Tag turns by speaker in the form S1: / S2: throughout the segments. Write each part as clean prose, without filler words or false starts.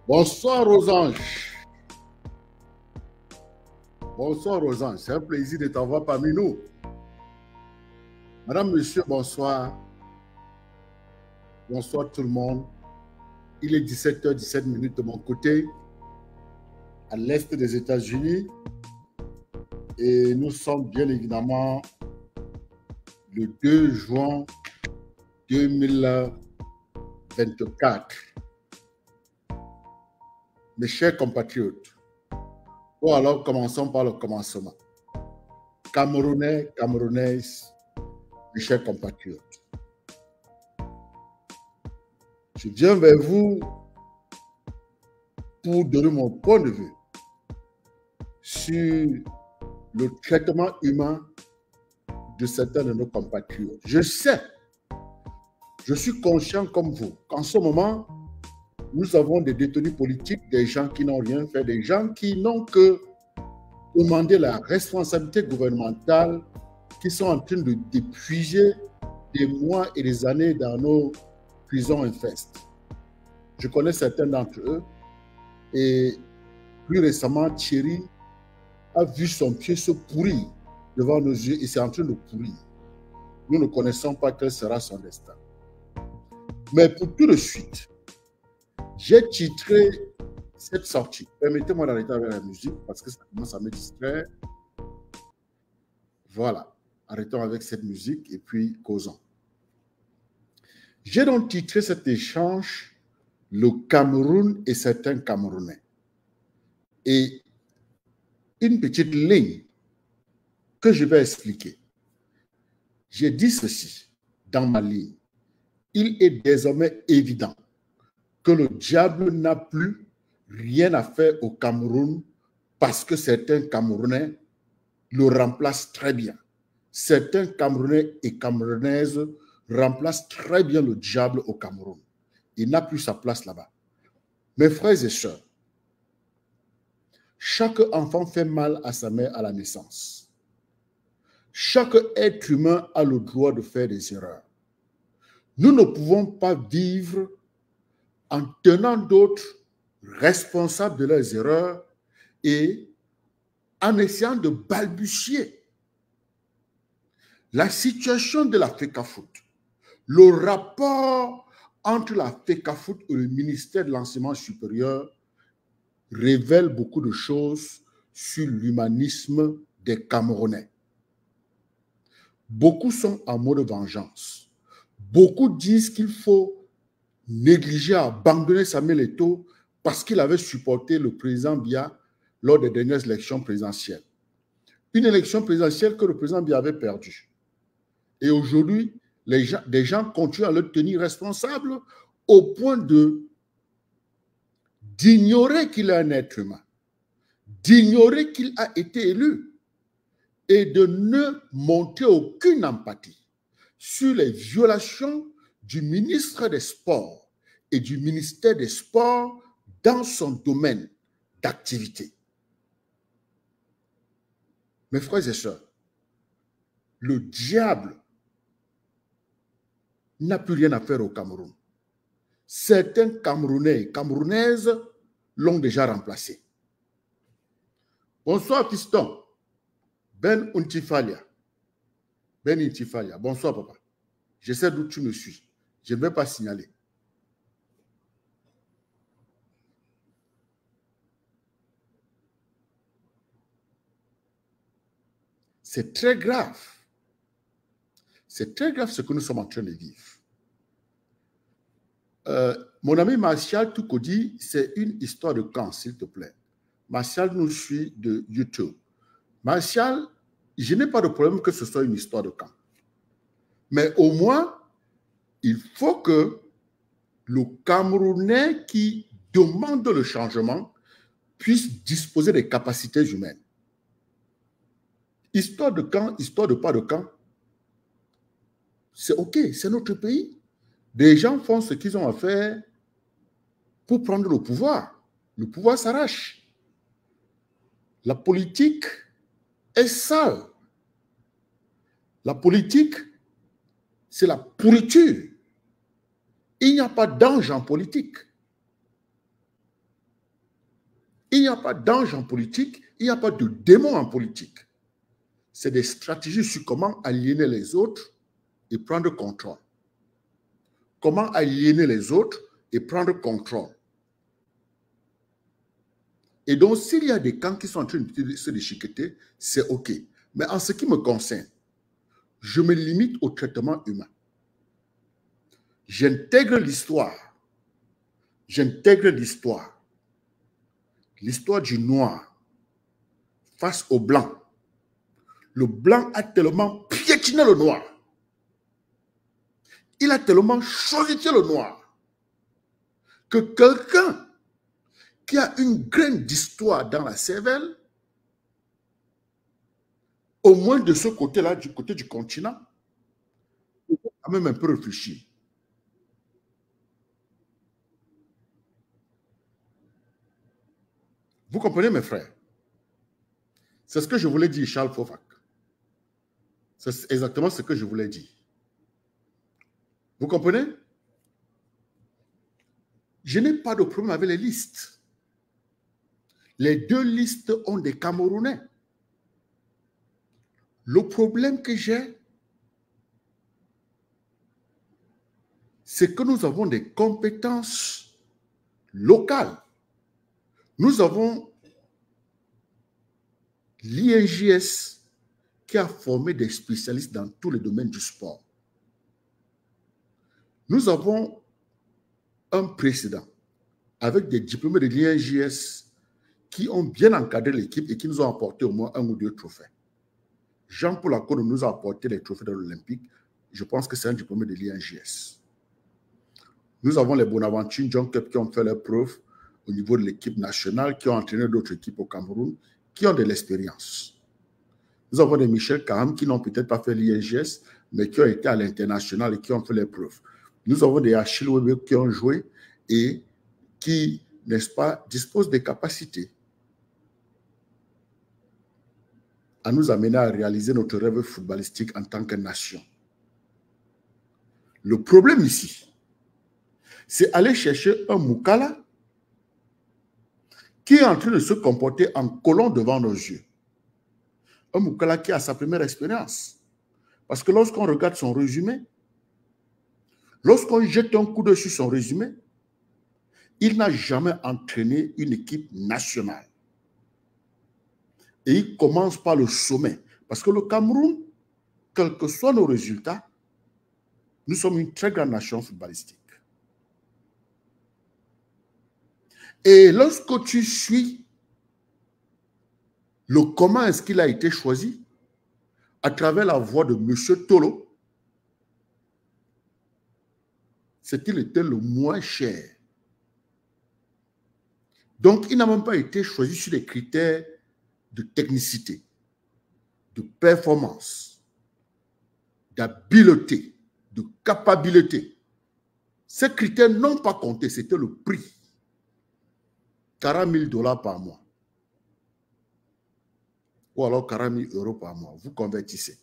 S1: Bonsoir aux anges. Bonsoir aux anges. C'est un plaisir de t'avoir parmi nous. Madame, monsieur, bonsoir. Bonsoir tout le monde. Il est 17h17 de mon côté, à l'est des États-Unis. Et nous sommes bien évidemment le 2 juin 2024. Mes chers compatriotes, bon alors commençons par le commencement. Camerounais, Camerounaises, mes chers compatriotes, je viens vers vous pour donner mon point de vue sur le traitement humain de certains de nos compatriotes. Je sais, je suis conscient comme vous qu'en ce moment, nous avons des détenus politiques, des gens qui n'ont rien fait, des gens qui n'ont que demandé la responsabilité gouvernementale, qui sont en train d'épuiser des mois et des années dans nos prisons infestes. Je connais certains d'entre eux et plus récemment, Thierry a vu son pied se pourrir devant nos yeux et c'est en train de pourrir. Nous ne connaissons pas quel sera son destin. Mais pour tout de suite, j'ai titré cette sortie. Permettez-moi d'arrêter avec la musique parce que ça commence à me distraire. Voilà, arrêtons avec cette musique et puis causons. J'ai donc titré cet échange « Le Cameroun et certains Camerounais ». Et une petite ligne que je vais expliquer. J'ai dit ceci dans ma ligne. Il est désormais évident que le diable n'a plus rien à faire au Cameroun parce que certains Camerounais le remplacent très bien. Certains Camerounais et Camerounaises remplacent très bien le diable au Cameroun. Il n'a plus sa place là-bas. Mes frères et sœurs, chaque enfant fait mal à sa mère à la naissance. Chaque être humain a le droit de faire des erreurs. Nous ne pouvons pas vivre en tenant d'autres responsables de leurs erreurs et en essayant de balbutier. La situation de la FECAFOOT, le rapport entre la FECAFOOT et le ministère de l'Enseignement supérieur révèle beaucoup de choses sur l'humanisme des Camerounais. Beaucoup sont en mode vengeance. Beaucoup disent qu'il faut négliger, abandonner Samuel Eto'o parce qu'il avait supporté le président Biya lors des dernières élections présidentielles. Une élection présidentielle que le président Biya avait perdue. Et aujourd'hui, des gens continuent à le tenir responsable au point d'ignorer qu'il est un être humain, d'ignorer qu'il a été élu et de ne montrer aucune empathie sur les violations du ministre des Sports et du ministère des Sports dans son domaine d'activité. Mes frères et sœurs, le diable n'a plus rien à faire au Cameroun. Certains Camerounais et Camerounaises l'ont déjà remplacé. Bonsoir, fiston. Ben Untifalia. Ben Untifalia. Bonsoir, papa. Je sais d'où tu me suis. Je ne vais pas signaler. C'est très grave. C'est très grave ce que nous sommes en train de vivre. Mon ami Martial Toukodi, c'est une histoire de camp, s'il te plaît. Martial nous suit de YouTube. Martial, je n'ai pas de problème que ce soit une histoire de camp. Mais au moins, il faut que le Camerounais qui demande le changement puisse disposer des capacités humaines. Histoire de camp, histoire de pas de camp, c'est OK, c'est notre pays. Des gens font ce qu'ils ont à faire pour prendre le pouvoir. Le pouvoir s'arrache. La politique est sale. La politique, c'est la pourriture. Il n'y a pas d'ange en politique. Il n'y a pas d'ange en politique, il n'y a pas de démon en politique. C'est des stratégies sur comment aliéner les autres et prendre contrôle. Comment aliéner les autres et prendre contrôle. Et donc, s'il y a des camps qui sont en train de se déchiqueter, c'est OK. Mais en ce qui me concerne, je me limite au traitement humain. J'intègre l'histoire. J'intègre l'histoire. L'histoire du noir face au blanc. Le blanc a tellement piétiné le noir. Il a tellement chorisé le noir que quelqu'un qui a une graine d'histoire dans la cervelle, au moins de ce côté-là, du côté du continent, a même un peu réfléchi. Vous comprenez, mes frères? C'est ce que je voulais dire, Charles Fofac. C'est exactement ce que je voulais dire. Vous comprenez? Je n'ai pas de problème avec les listes. Les deux listes ont des Camerounais. Le problème que j'ai, c'est que nous avons des compétences locales. Nous avons l'INJS qui a formé des spécialistes dans tous les domaines du sport. Nous avons un président avec des diplômés de l'INJS qui ont bien encadré l'équipe et qui nous ont apporté au moins 1 ou 2 trophées. Jean-Paul Akono nous a apporté les trophées de l'Olympique. Je pense que c'est un diplômé de l'INJS. Nous avons les Bonaventure John Cup qui ont fait leurs preuves au niveau de l'équipe nationale, qui ont entraîné d'autres équipes au Cameroun, qui ont de l'expérience. Nous avons des Michel Kaham qui n'ont peut-être pas fait l'INJS, mais qui ont été à l'international et qui ont fait les preuves. Nous avons des Achille Webe qui ont joué et qui, n'est-ce pas, disposent des capacités à nous amener à réaliser notre rêve footballistique en tant que nation. Le problème ici, c'est aller chercher un Moukala qui est en train de se comporter en colon devant nos yeux. Un Moukala qui a sa première expérience. Parce que lorsqu'on regarde son résumé, lorsqu'on jette un coup d'œil sur son résumé, il n'a jamais entraîné une équipe nationale. Et il commence par le sommet. Parce que le Cameroun, quels que soient nos résultats, nous sommes une très grande nation footballistique. Et lorsque tu suis le comment est-ce qu'il a été choisi, à travers la voix de M. Tolo, c'est qu'il était le moins cher. Donc, il n'a même pas été choisi sur des critères de technicité, de performance, d'habileté, de capacité. Ces critères n'ont pas compté, c'était le prix. 40 000 $ par mois. Ou alors 40 000 € par mois. Vous convertissez.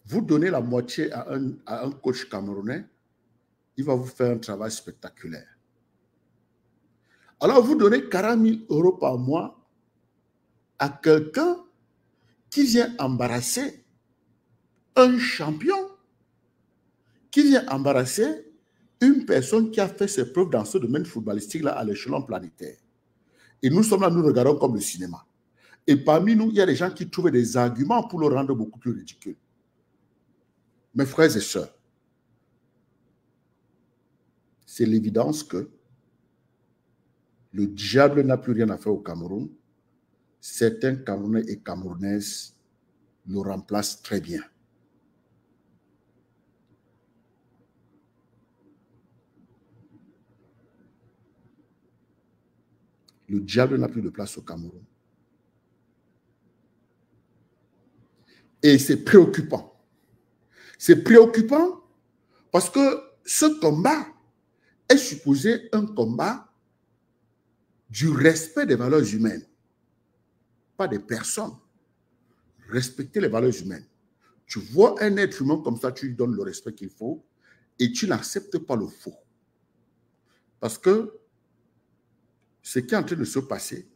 S1: Vous donnez la moitié à un coach camerounais, il va vous faire un travail spectaculaire. Alors, vous donnez 40 000 € par mois à quelqu'un qui vient embarrasser un champion, qui vient embarrasser une personne qui a fait ses preuves dans ce domaine footballistique-là à l'échelon planétaire. Et nous sommes là, nous regardons comme le cinéma. Et parmi nous, il y a des gens qui trouvent des arguments pour le rendre beaucoup plus ridicule. Mes frères et sœurs, c'est l'évidence que le diable n'a plus rien à faire au Cameroun. Certains Camerounais et Camerounaises le remplacent très bien. Le diable n'a plus de place au Cameroun. Et c'est préoccupant. C'est préoccupant parce que ce combat est supposé un combat du respect des valeurs humaines, pas des personnes. Respecter les valeurs humaines. Tu vois un être humain comme ça, tu lui donnes le respect qu'il faut et tu n'acceptes pas le faux. Parce que ce qui est en train de se passer,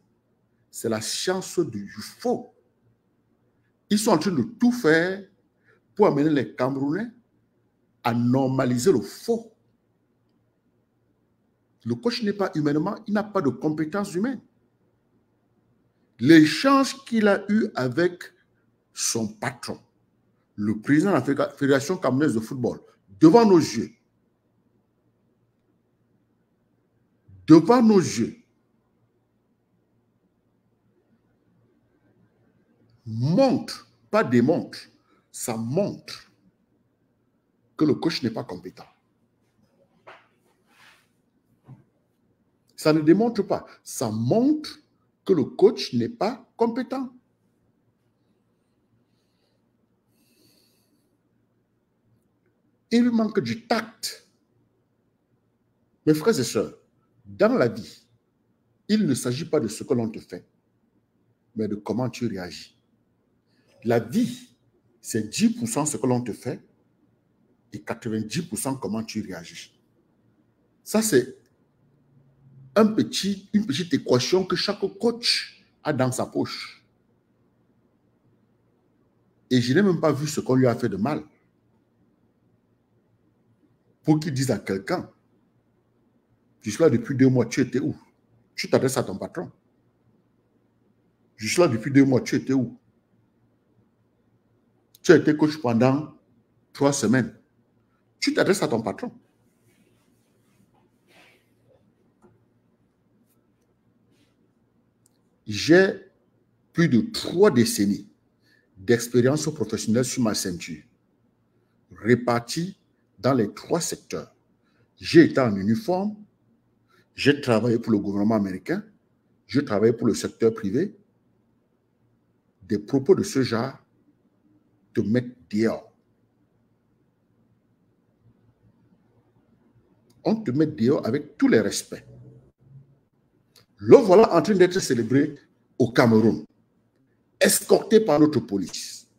S1: c'est la science du faux. Ils sont en train de tout faire pour amener les Camerounais à normaliser le faux. Le coach n'est pas humainement, il n'a pas de compétences humaines. L'échange qu'il a eu avec son patron, le président de la Fédération camerounaise de football, devant nos yeux, montre, pas démontre, ça montre que le coach n'est pas compétent. Ça ne démontre pas, ça montre que le coach n'est pas compétent. Il manque du tact. Mes frères et sœurs, dans la vie, il ne s'agit pas de ce que l'on te fait, mais de comment tu réagis. La vie, c'est 10% ce que l'on te fait et 90% comment tu réagis. Ça, c'est une petite équation que chaque coach a dans sa poche. Et je n'ai même pas vu ce qu'on lui a fait de mal. Pour qu'il dise à quelqu'un, je suis là depuis 2 mois, tu étais où? Tu t'adresses à ton patron. Je suis là depuis 2 mois, tu étais où? Tu as été coach pendant 3 semaines. Tu t'adresses à ton patron. J'ai plus de 3 décennies d'expérience professionnelle sur ma ceinture, répartie dans les 3 secteurs. J'ai été en uniforme, j'ai travaillé pour le gouvernement américain, j'ai travaillé pour le secteur privé. Des propos de ce genre te mettent dehors. On te met dehors avec tous les respects. Le voilà en train d'être célébré au Cameroun, escorté par notre police,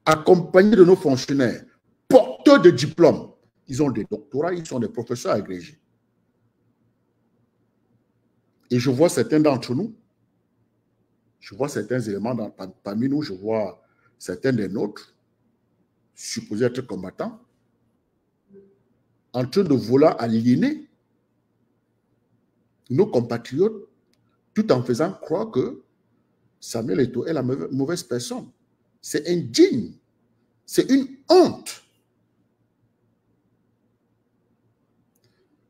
S1: accompagné de nos fonctionnaires, porteurs de diplômes. Ils ont des doctorats, ils sont des professeurs agrégés. Et je vois certains d'entre nous, je vois certains éléments parmi nous, je vois certains des nôtres, supposés être combattants, en train de vouloir aliéner nos compatriotes tout en faisant croire que Samuel Eto'o est la mauvaise personne. C'est indigne. C'est une honte.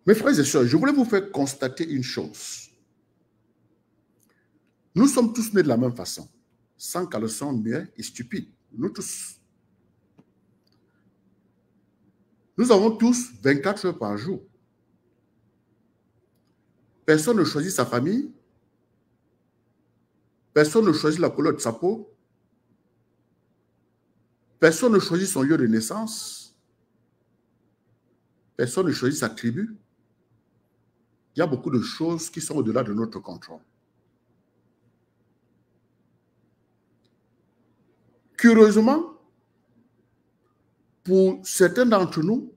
S1: Mes frères et sœurs, je voulais vous faire constater une chose. Nous sommes tous nés de la même façon, sans caleçon, muet et stupide. Nous tous. Nous avons tous 24 heures par jour. Personne ne choisit sa famille. Personne ne choisit la couleur de sa peau. Personne ne choisit son lieu de naissance. Personne ne choisit sa tribu. Il y a beaucoup de choses qui sont au-delà de notre contrôle. Curieusement, pour certains d'entre nous,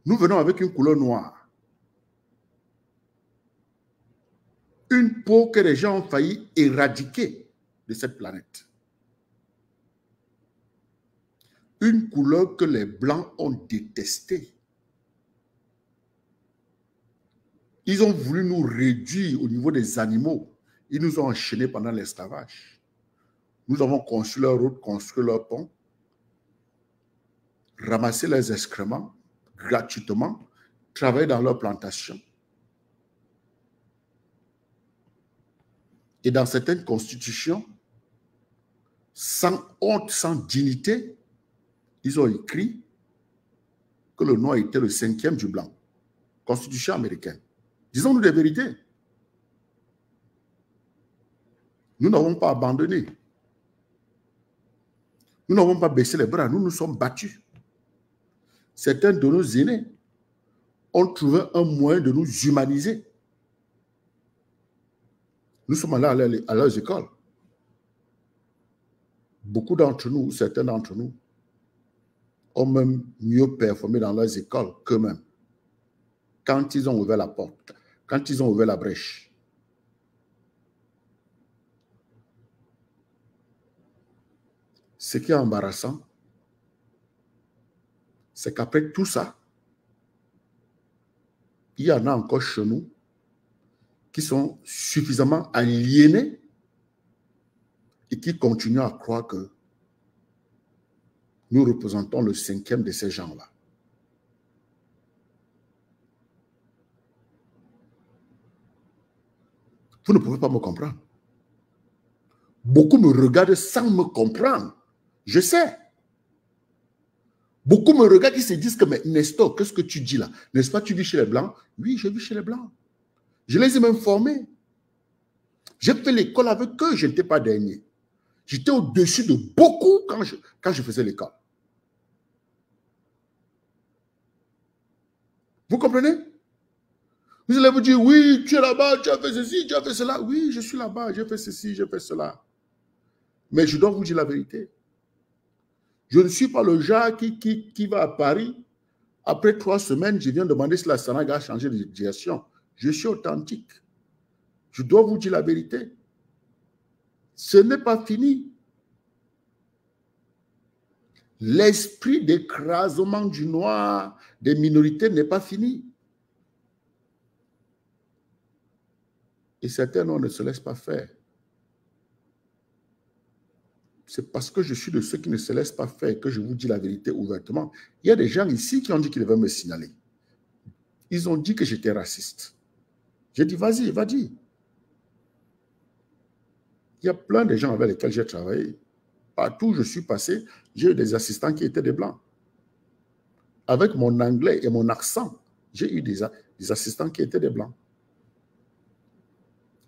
S1: nous venons avec une couleur noire. Une peau que les gens ont failli éradiquer de cette planète. Une couleur que les Blancs ont détestée. Ils ont voulu nous réduire au niveau des animaux. Ils nous ont enchaînés pendant l'esclavage. Nous avons construit leur route, construit leur pont, ramassé leurs excréments gratuitement, travaillé dans leurs plantations. Et dans certaines constitutions, sans honte, sans dignité, ils ont écrit que le noir était le 5e du blanc. Constitution américaine. Disons-nous des vérités. Nous n'avons pas abandonné. Nous n'avons pas baissé les bras. Nous nous sommes battus. Certains de nos aînés ont trouvé un moyen de nous humaniser. Nous sommes allés à leurs écoles. Beaucoup d'entre nous, certains d'entre nous, ont même mieux performé dans leurs écoles qu'eux-mêmes. quand ils ont ouvert la porte, quand ils ont ouvert la brèche. Ce qui est embarrassant, c'est qu'après tout ça, il y en a encore chez nous qui sont suffisamment aliénés et qui continuent à croire que nous représentons le 5e de ces gens-là. Vous ne pouvez pas me comprendre. Beaucoup me regardent sans me comprendre. Je sais. Beaucoup me regardent et se disent que, mais Nestor, qu'est-ce que tu dis là? N'est-ce pas, tu vis chez les Blancs? Oui, je vis chez les Blancs. Je les ai même formés. J'ai fait l'école avec eux, je n'étais pas dernier. J'étais au-dessus de beaucoup quand je faisais l'école. Vous comprenez? Vous allez vous dire, oui, tu es là-bas, tu as fait ceci, tu as fait cela. Oui, je suis là-bas, j'ai fait ceci, j'ai fait cela. Mais je dois vous dire la vérité. Je ne suis pas le genre qui va à Paris. Après 3 semaines, je viens demander si la SANAG a changé de direction. Je suis authentique. Je dois vous dire la vérité. Ce n'est pas fini. L'esprit d'écrasement du noir, des minorités n'est pas fini. Et certains ne se laissent pas faire. C'est parce que je suis de ceux qui ne se laissent pas faire que je vous dis la vérité ouvertement. Il y a des gens ici qui ont dit qu'ils devaient me signaler. Ils ont dit que j'étais raciste. J'ai dit, vas-y, vas-y. Il y a plein de gens avec lesquels j'ai travaillé. Partout où je suis passé, j'ai eu des assistants qui étaient des Blancs. Avec mon anglais et mon accent, j'ai eu des assistants qui étaient des Blancs.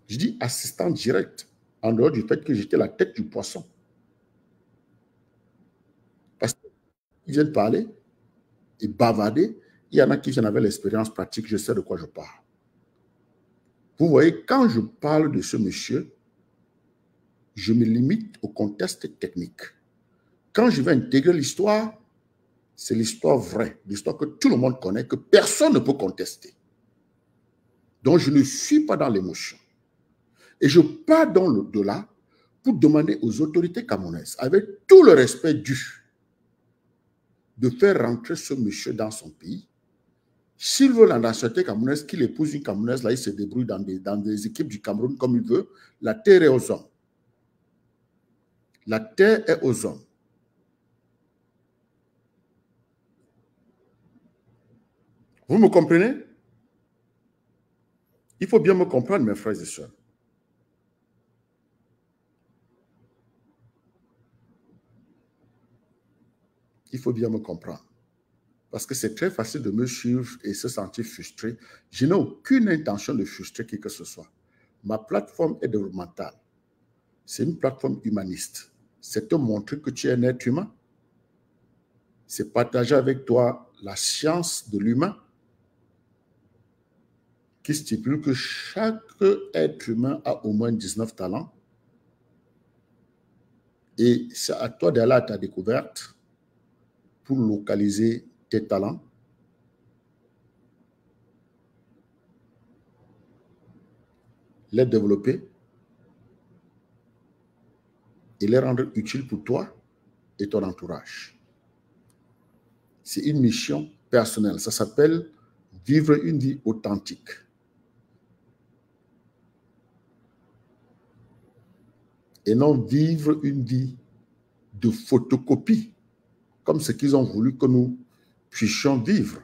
S1: Je dis assistant direct, en dehors du fait que j'étais la tête du poisson. Parce qu'ils viennent parler et bavarder. Il y en a qui en avaient l'expérience pratique, je sais de quoi je parle. Vous voyez, quand je parle de ce monsieur, je me limite au contexte technique. Quand je vais intégrer l'histoire, c'est l'histoire vraie, l'histoire que tout le monde connaît, que personne ne peut contester. Donc, je ne suis pas dans l'émotion. Et je pars dans l'au-delà pour demander aux autorités camerounaises, avec tout le respect dû, de faire rentrer ce monsieur dans son pays. S'il veut la nationalité camerounaise, qu'il épouse une Camerounaise, là, il se débrouille dans des équipes du Cameroun comme il veut. La terre est aux hommes. La terre est aux hommes. Vous me comprenez? Il faut bien me comprendre, mes frères et sœurs. Il faut bien me comprendre. Parce que c'est très facile de me suivre et se sentir frustré. Je n'ai aucune intention de frustrer qui que ce soit. Ma plateforme est développementale. C'est une plateforme humaniste. C'est te montrer que tu es un être humain. C'est partager avec toi la science de l'humain qui stipule que chaque être humain a au moins 19 talents. Et c'est à toi d'aller à ta découverte pour localiser tes talents. Les développer et les rendre utiles pour toi et ton entourage. C'est une mission personnelle. Ça s'appelle vivre une vie authentique. Et non vivre une vie de photocopie, comme ce qu'ils ont voulu que nous puissions vivre.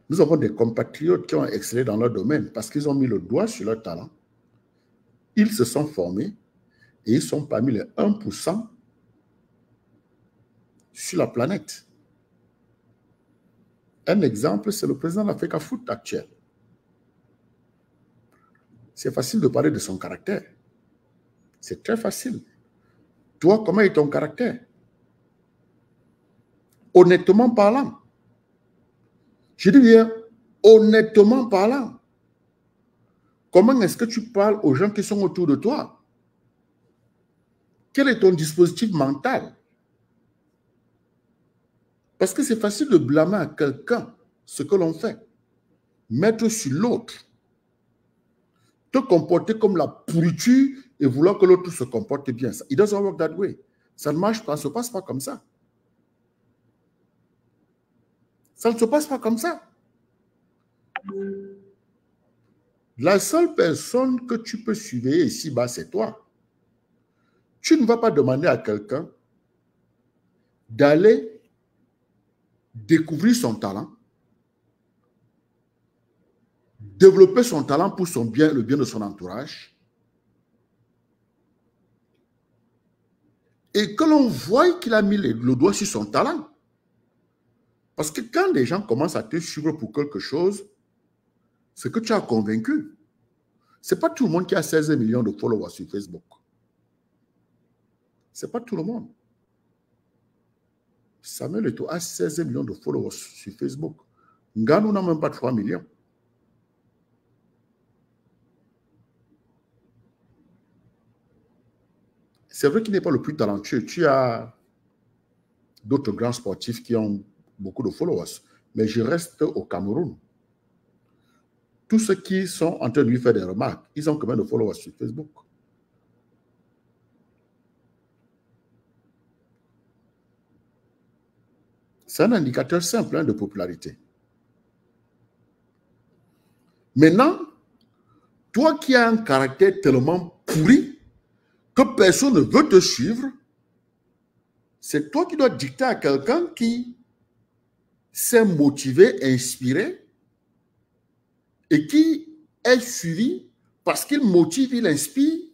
S1: Nous avons des compatriotes qui ont excellé dans leur domaine parce qu'ils ont mis le doigt sur leur talent. Ils se sont formés et ils sont parmi les 1% sur la planète. Un exemple, c'est le président de l'Africa Foot actuel. C'est facile de parler de son caractère. C'est très facile. Toi, comment est ton caractère? Honnêtement parlant. Je dis bien, honnêtement parlant. Comment est-ce que tu parles aux gens qui sont autour de toi? Quel est ton dispositif mental? Parce que c'est facile de blâmer à quelqu'un ce que l'on fait. Mettre sur l'autre. Te comporter comme la pourriture et vouloir que l'autre se comporte bien. It doesn't work that way. Ça ne marche pas, ça ne se passe pas comme ça. Ça ne se passe pas comme ça. La seule personne que tu peux suivre ici-bas, c'est toi. Tu ne vas pas demander à quelqu'un d'aller découvrir son talent, développer son talent pour son bien, le bien de son entourage, et que l'on voie qu'il a mis le doigt sur son talent. Parce que quand les gens commencent à te suivre pour quelque chose, c'est que tu as convaincu. Ce n'est pas tout le monde qui a 16 millions de followers sur Facebook. Ce n'est pas tout le monde. Samuel Eto'o a 16 millions de followers sur Facebook. Nganou n'a même pas 3 millions. C'est vrai qu'il n'est pas le plus talentueux. Tu as d'autres grands sportifs qui ont beaucoup de followers. Mais je reste au Cameroun. Tous ceux qui sont en train de lui faire des remarques, ils ont combien de followers sur Facebook? C'est un indicateur simple de popularité. Maintenant, toi qui as un caractère tellement pourri que personne ne veut te suivre, c'est toi qui dois dicter à quelqu'un qui s'est motivé, inspiré et qui est suivi parce qu'il motive, il inspire.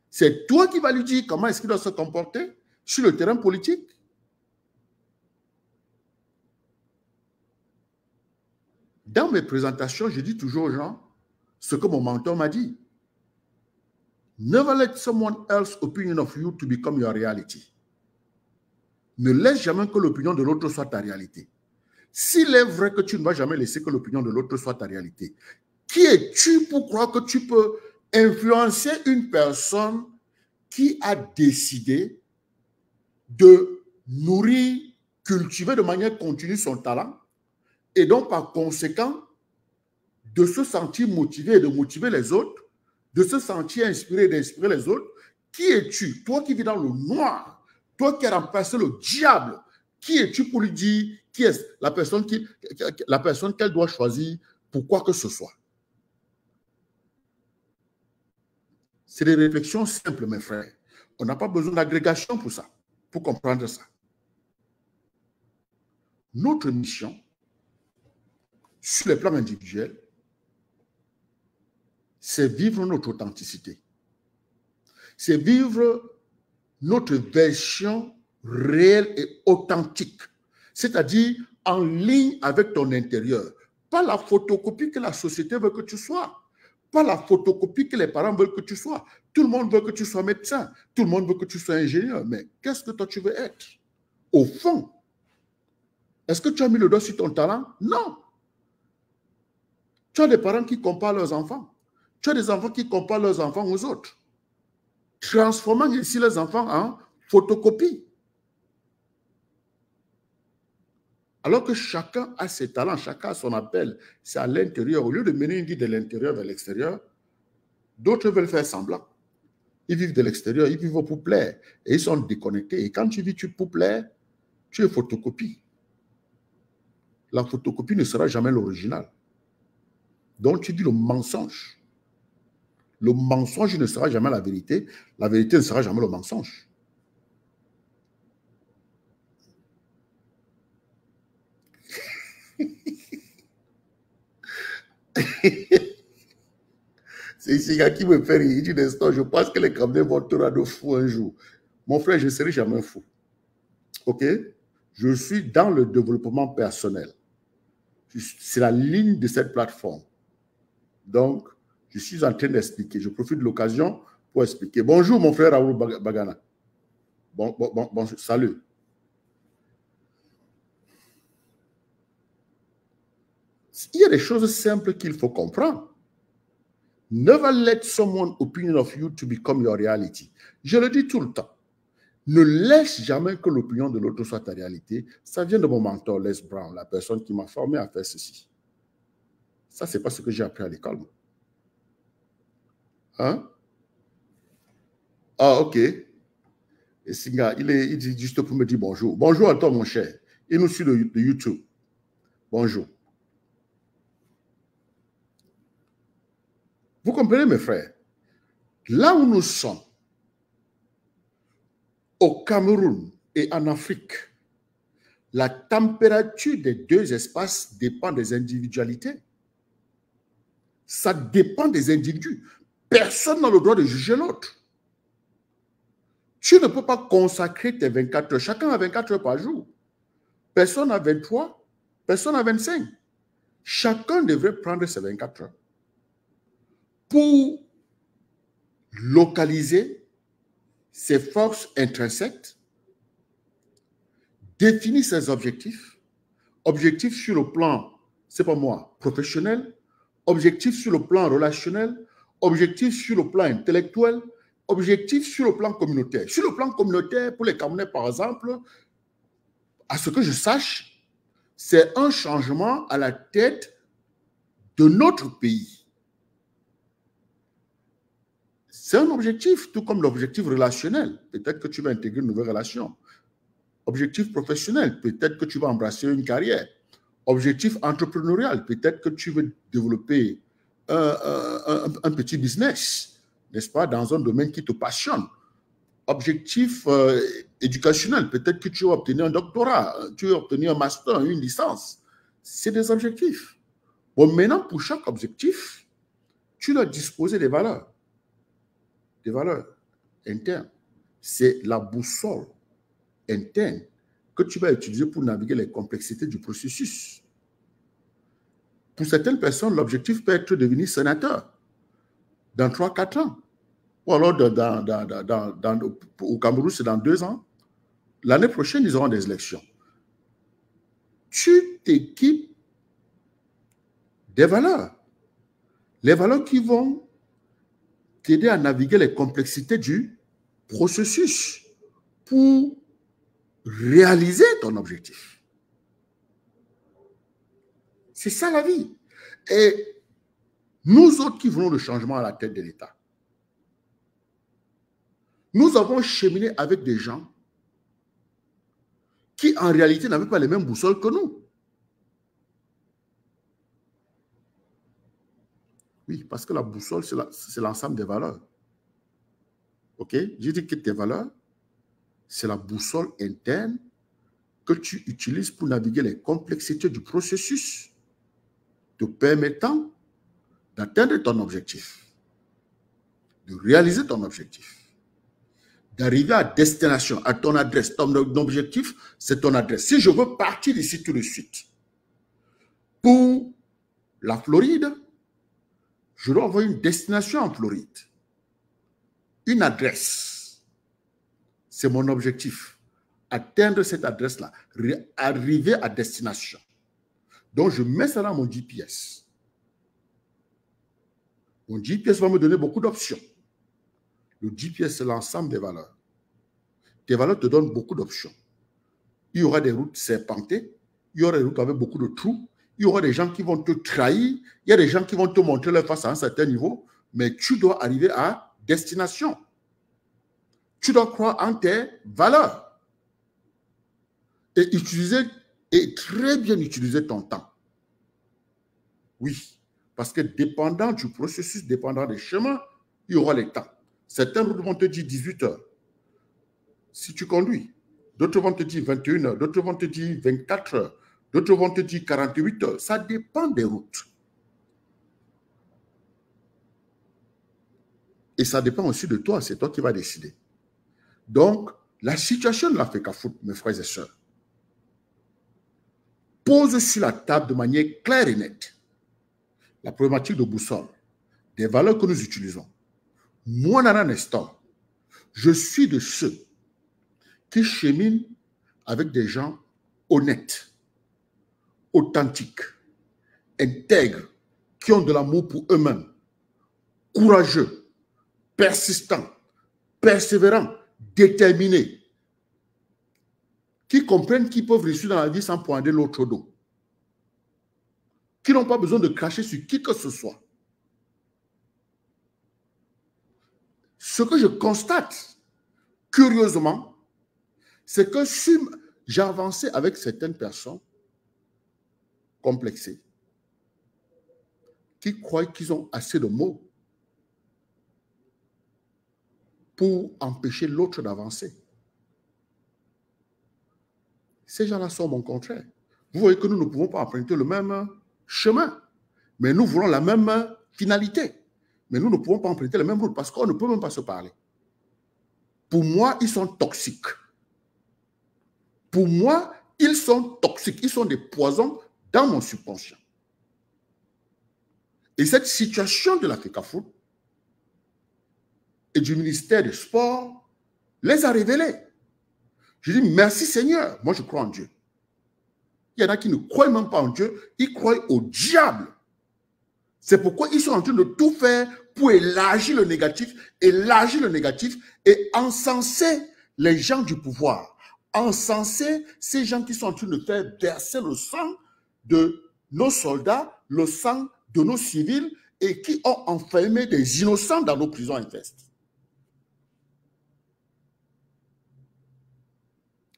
S1: C'est toi qui vas lui dire comment est-ce qu'il doit se comporter sur le terrain politique. Dans mes présentations, je dis toujours aux gens ce que mon mentor m'a dit. Never let someone else's opinion of you to become your reality. Ne laisse jamais que l'opinion de l'autre soit ta réalité. S'il est vrai que tu ne vas jamais laisser que l'opinion de l'autre soit ta réalité, qui es-tu pour croire que tu peux influencer une personne qui a décidé de nourrir, cultiver de manière continue son talent et donc par conséquent de se sentir motivé et de motiver les autres, de se sentir inspiré et d'inspirer les autres? Qui es-tu? Toi qui vis dans le noir, toi qui as remplacé le diable, qui es-tu pour lui dire qui est la personne qu'elle doit choisir pour quoi que ce soit? C'est des réflexions simples, mes frères. On n'a pas besoin d'agrégation pour ça, pour comprendre ça. Notre mission, sur le plan individuel, c'est vivre notre authenticité. C'est vivre notre version réelle et authentique. C'est-à-dire en ligne avec ton intérieur. Pas la photocopie que la société veut que tu sois. Pas la photocopie que les parents veulent que tu sois. Tout le monde veut que tu sois médecin. Tout le monde veut que tu sois ingénieur. Mais qu'est-ce que toi tu veux être? Au fond, est-ce que tu as mis le doigt sur ton talent? Non. Tu as des parents qui comparent leurs enfants. Tu as des enfants qui comparent leurs enfants aux autres, transformant ainsi les enfants en photocopie. Alors que chacun a ses talents, chacun a son appel, c'est à l'intérieur. Au lieu de mener une vie de l'intérieur vers l'extérieur, d'autres veulent faire semblant. Ils vivent de l'extérieur, ils vivent pour plaire et ils sont déconnectés. Et quand tu vis pour plaire, tu es photocopie. La photocopie ne sera jamais l'original. Donc tu dis le mensonge. Le mensonge ne sera jamais la vérité ne sera jamais le mensonge. C'est ici qui me fait rire. Il dit d'instant, je pense que les Camerounais vont te rendre fou un jour. Mon frère, je ne serai jamais fou. OK? Je suis dans le développement personnel. C'est la ligne de cette plateforme. Donc, je suis en train d'expliquer. Je profite de l'occasion pour expliquer. Bonjour, mon frère Raoul Bagana. Bon, salut. Il y a des choses simples qu'il faut comprendre. Never let someone's opinion of you to become your reality. Je le dis tout le temps. Ne laisse jamais que l'opinion de l'autre soit ta réalité. Ça vient de mon mentor, Les Brown, la personne qui m'a formé à faire ceci. Ça, ce n'est pas ce que j'ai appris à l'école. Hein? Ah, ok. Et Singa, il dit juste pour me dire bonjour. Bonjour à toi, mon cher. Il nous suit de YouTube. Bonjour. Vous comprenez, mes frères? Là où nous sommes, au Cameroun et en Afrique, la température des deux espaces dépend des individualités. Ça dépend des individus. Personne n'a le droit de juger l'autre. Tu ne peux pas consacrer tes 24 heures. Chacun a 24 heures par jour. Personne n'a 23, personne n'a 25. Chacun devrait prendre ses 24 heures pour localiser ses forces intrinsèques, définir ses objectifs, objectifs sur le plan, c'est pas moi, professionnel, objectifs sur le plan relationnel, objectifs sur le plan intellectuel, objectifs sur le plan communautaire. Sur le plan communautaire, pour les Camerounais, par exemple, à ce que je sache, c'est un changement à la tête de notre pays. C'est un objectif, tout comme l'objectif relationnel. Peut-être que tu vas intégrer une nouvelle relation. Objectif professionnel, peut-être que tu vas embrasser une carrière. Objectif entrepreneurial, peut-être que tu veux développer un petit business, n'est-ce pas, dans un domaine qui te passionne. Objectif éducationnel, peut-être que tu vas obtenir un doctorat, tu vas obtenir un master, une licence. C'est des objectifs. Bon, maintenant, pour chaque objectif, tu dois disposer des valeurs internes. C'est la boussole interne que tu vas utiliser pour naviguer les complexités du processus. Pour certaines personnes, l'objectif peut être de devenir sénateur dans 3-4 ans. Ou alors, au Cameroun, c'est dans 2 ans. L'année prochaine, ils auront des élections. Tu t'équipes des valeurs. Les valeurs qui vont t'aider à naviguer les complexités du processus pour réaliser ton objectif. C'est ça la vie. Et nous autres qui voulons le changement à la tête de l'État, nous avons cheminé avec des gens qui en réalité n'avaient pas les mêmes boussoles que nous. Oui, parce que la boussole, c'est l'ensemble des valeurs. OK? J'ai dit que tes valeurs, c'est la boussole interne que tu utilises pour naviguer les complexités du processus, te permettant d'atteindre ton objectif, de réaliser ton objectif, d'arriver à destination, à ton adresse. Ton objectif, c'est ton adresse. Si je veux partir d'ici tout de suite pour la Floride, je dois avoir une destination en Floride, une adresse. C'est mon objectif. Atteindre cette adresse-là, arriver à destination. Donc, je mets ça dans mon GPS. Mon GPS va me donner beaucoup d'options. Le GPS, c'est l'ensemble des valeurs. Tes valeurs te donnent beaucoup d'options. Il y aura des routes serpentées, il y aura des routes avec beaucoup de trous, il y aura des gens qui vont te trahir, il y a des gens qui vont te montrer leur face à un certain niveau, mais tu dois arriver à destination. Tu dois croire en tes valeurs et très bien utiliser ton temps. Oui, parce que dépendant du processus, dépendant des chemins, il y aura les temps. Certains routes vont te dire 18 heures si tu conduis. D'autres vont te dire 21 heures, d'autres vont te dire 24 heures, d'autres vont te dire 48 heures. Ça dépend des routes. Et ça dépend aussi de toi, c'est toi qui vas décider. Donc, la situation de l'Africa-Foot, mes frères et sœurs, pose sur la table de manière claire et nette la problématique de boussole, des valeurs que nous utilisons. Moi, Nana Nestor, je suis de ceux qui cheminent avec des gens honnêtes, authentiques, intègres, qui ont de l'amour pour eux-mêmes, courageux, persistants, persévérants, déterminés, qui comprennent qu'ils peuvent réussir dans la vie sans pointer l'autre dos, qui n'ont pas besoin de cracher sur qui que ce soit. Ce que je constate, curieusement, c'est que si j'ai avancé avec certaines personnes complexées, qui croient qu'ils ont assez de mots pour empêcher l'autre d'avancer. Ces gens-là sont mon contraire. Vous voyez que nous ne pouvons pas emprunter le même chemin, mais nous voulons la même finalité. Mais nous ne pouvons pas emprunter la même route parce qu'on ne peut même pas se parler. Pour moi, ils sont toxiques. Pour moi, ils sont toxiques. Ils sont des poisons dans mon subconscient. Et cette situation de la FECAFOOT et du ministère des Sports les a révélés. Je dis merci Seigneur. Moi, je crois en Dieu. Il y en a qui ne croient même pas en Dieu. Ils croient au diable. C'est pourquoi ils sont en train de tout faire pour élargir le négatif et encenser les gens du pouvoir. Encenser ces gens qui sont en train de faire verser le sang de nos soldats, le sang de nos civils et qui ont enfermé des innocents dans nos prisons infestes.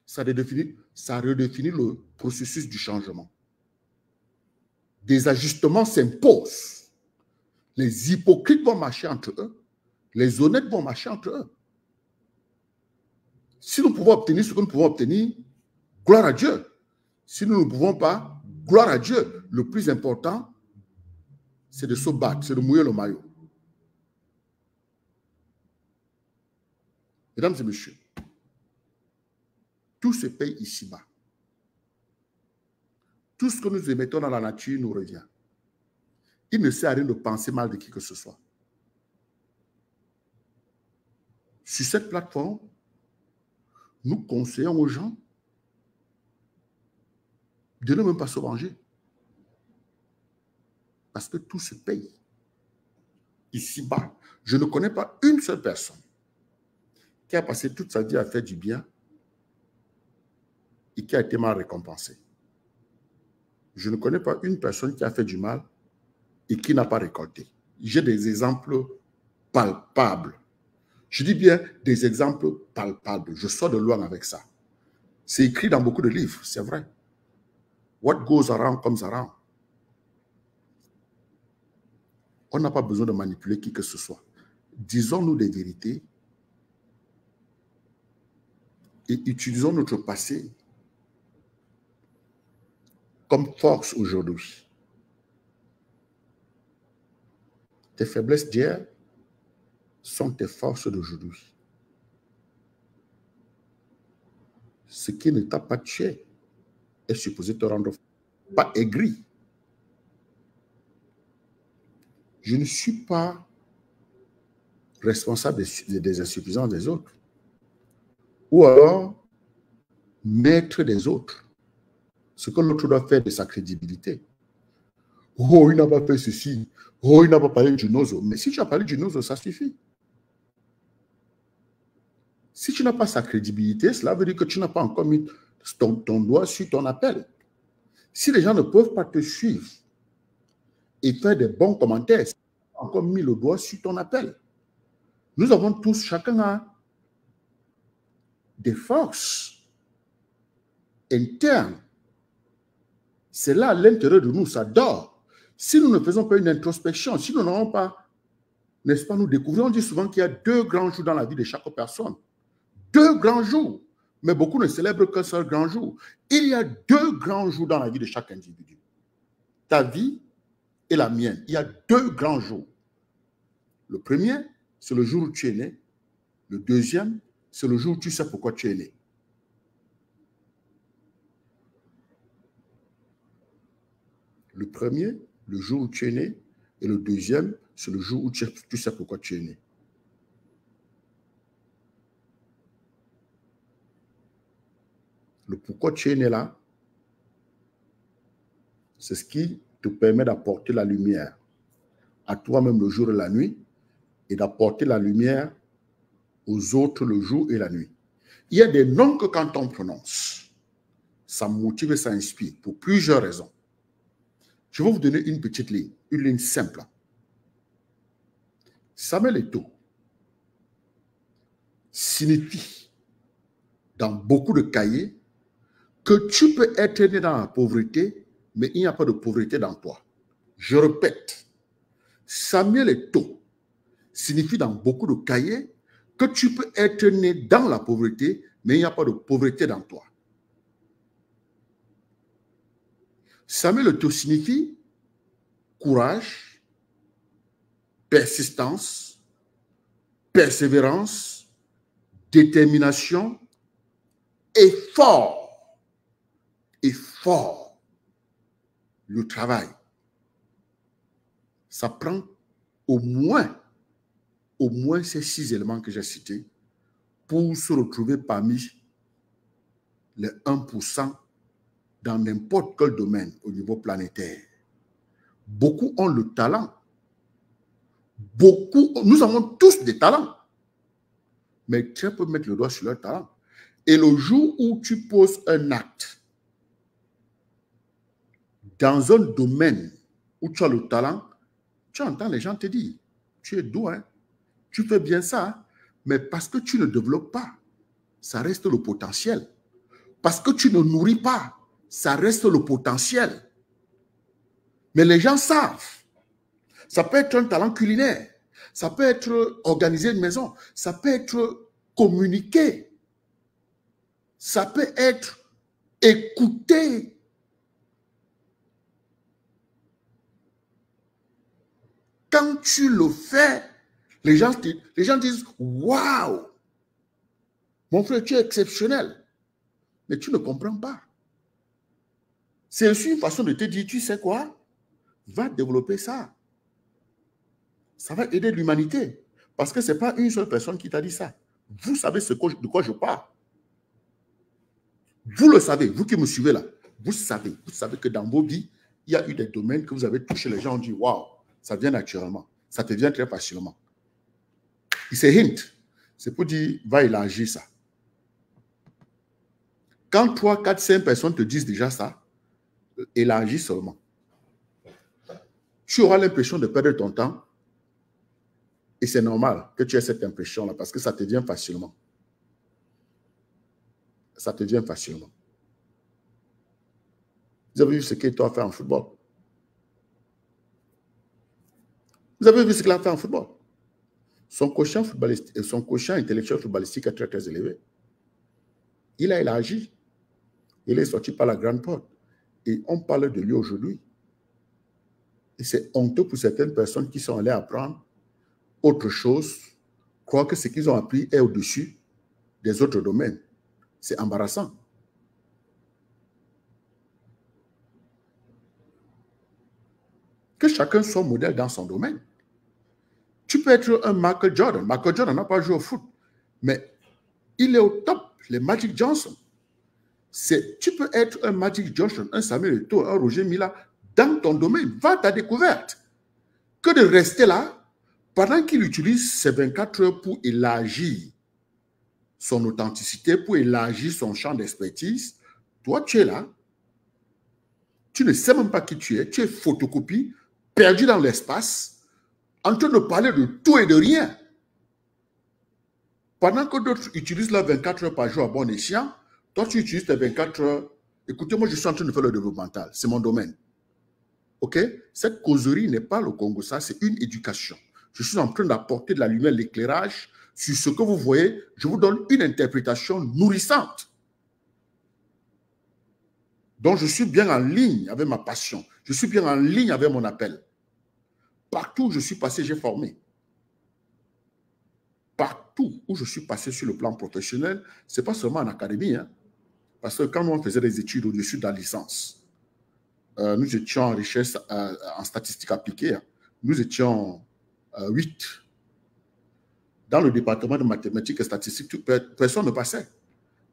S1: Ça redéfinit le processus du changement. Des ajustements s'imposent. Les hypocrites vont marcher entre eux. Les honnêtes vont marcher entre eux. Si nous pouvons obtenir ce que nous pouvons obtenir, gloire à Dieu. Si nous ne pouvons pas, gloire à Dieu. Le plus important, c'est de se battre, c'est de mouiller le maillot. Mesdames et messieurs, tout se paye ici-bas. Tout ce que nous émettons dans la nature nous revient. Il ne sert à rien de penser mal de qui que ce soit. Sur cette plateforme, nous conseillons aux gens de ne même pas se venger. Parce que tout se paye. Ici-bas, je ne connais pas une seule personne qui a passé toute sa vie à faire du bien et qui a été mal récompensée. Je ne connais pas une personne qui a fait du mal et qui n'a pas récolté. J'ai des exemples palpables. Je dis bien des exemples palpables. Je sors de loin avec ça. C'est écrit dans beaucoup de livres, c'est vrai. What goes around comes around. On n'a pas besoin de manipuler qui que ce soit. Disons-nous des vérités et utilisons notre passé comme force aujourd'hui. Tes faiblesses d'hier sont tes forces d'aujourd'hui. Ce qui ne t'a pas tué est supposé te rendre pas aigri. Je ne suis pas responsable des insuffisances des autres. Ou alors, maître des autres. Ce que l'autre doit faire de sa crédibilité. Oh, il n'a pas fait ceci. Oh, il n'a pas parlé du nozo. Mais si tu as parlé du nozo, ça suffit. Si tu n'as pas sa crédibilité, cela veut dire que tu n'as pas encore mis ton doigt sur ton appel. Si les gens ne peuvent pas te suivre et faire des bons commentaires, tu n'as pas encore mis le doigt sur ton appel. Nous avons tous, chacun a des forces internes. C'est là, à l'intérieur de nous, ça dort. Si nous ne faisons pas une introspection, si nous n'avons pas, n'est-ce pas, nous découvrons, on dit souvent qu'il y a 2 grands jours dans la vie de chaque personne. 2 grands jours. Mais beaucoup ne célèbrent qu'un seul grand jour. Il y a 2 grands jours dans la vie de chaque individu. Ta vie et la mienne. Il y a 2 grands jours. Le premier, c'est le jour où tu es né. Le deuxième, c'est le jour où tu sais pourquoi tu es né. Le premier, le jour où tu es né. Et le deuxième, c'est le jour où tu sais pourquoi tu es né. Le pourquoi tu es né là, c'est ce qui te permet d'apporter la lumière à toi-même le jour et la nuit et d'apporter la lumière aux autres le jour et la nuit. Il y a des noms que quand on prononce, ça motive et ça inspire pour plusieurs raisons. Je vais vous donner une petite ligne, une ligne simple. Samuel Eto'o signifie dans beaucoup de cahiers que tu peux être né dans la pauvreté, mais il n'y a pas de pauvreté dans toi. Je répète, Samuel Eto'o signifie dans beaucoup de cahiers que tu peux être né dans la pauvreté, mais il n'y a pas de pauvreté dans toi. Samuel Eto'o signifie courage, persistance, persévérance, détermination, effort. Effort. Le travail. Ça prend au moins ces 6 éléments que j'ai cités pour se retrouver parmi les 1% dans n'importe quel domaine au niveau planétaire. Beaucoup ont le talent. Nous avons tous des talents. Mais tu peux mettre le doigt sur leur talent. Et le jour où tu poses un acte dans un domaine où tu as le talent, tu entends les gens te dire, tu es doux, hein? Tu fais bien ça, hein? Mais parce que tu ne développes pas, ça reste le potentiel. Parce que tu ne nourris pas, ça reste le potentiel. Mais les gens savent. Ça peut être un talent culinaire. Ça peut être organiser une maison. Ça peut être communiquer. Ça peut être écouter. Quand tu le fais, les gens disent « Waouh! Mon frère, tu es exceptionnel. » Mais tu ne comprends pas. C'est aussi une façon de te dire « Tu sais quoi? Va développer ça. » Ça va aider l'humanité. Parce que ce n'est pas une seule personne qui t'a dit ça. Vous savez de quoi je parle. Vous le savez, vous qui me suivez là. Vous savez que dans vos vies, il y a eu des domaines que vous avez touché. Les gens ont dit « Waouh! » Ça vient naturellement. Ça te vient très facilement. C'est hint. C'est pour dire, va élargir ça. Quand 3, 4, 5 personnes te disent déjà ça, élargis seulement. Tu auras l'impression de perdre ton temps. Et c'est normal que tu aies cette impression-là parce que ça te vient facilement. Ça te vient facilement. Vous avez vu ce qu'il a fait en football? Vous avez vu ce qu'il a fait en football? Son quotient intellectuel footballistique est très, très élevé. Il a élargi. Il est sorti par la grande porte. Et on parle de lui aujourd'hui. Et c'est honteux pour certaines personnes qui sont allées apprendre autre chose, croient que ce qu'ils ont appris est au-dessus des autres domaines. C'est embarrassant. Que chacun soit modèle dans son domaine. Tu peux être un Michael Jordan. Michael Jordan n'a pas joué au foot, mais il est au top. Les Magic Johnson. Tu peux être un Magic Johnson, un Samuel Eto'o, un Roger Mila dans ton domaine. Va à ta découverte. Que de rester là pendant qu'il utilise ces 24 heures pour élargir son authenticité, pour élargir son champ d'expertise. Toi, tu es là. Tu ne sais même pas qui tu es. Tu es photocopie, perdu dans l'espace, en train de parler de tout et de rien. Pendant que d'autres utilisent leurs 24 heures par jour à bon escient, toi, tu utilises tes 24 heures. Écoutez, moi, je suis en train de faire le développement mental. C'est mon domaine. OK? Cette causerie n'est pas le Congo, ça, c'est une éducation. Je suis en train d'apporter de la lumière, l'éclairage sur ce que vous voyez. Je vous donne une interprétation nourrissante. Donc, je suis bien en ligne avec ma passion. Je suis bien en ligne avec mon appel. Partout où je suis passé, j'ai formé. Partout où je suis passé sur le plan professionnel, ce n'est pas seulement en académie. Hein, parce que quand on faisait des études au-dessus de la licence, nous étions en recherche en statistiques appliquées. Hein, nous étions 8. Dans le département de mathématiques et statistiques, personne ne passait.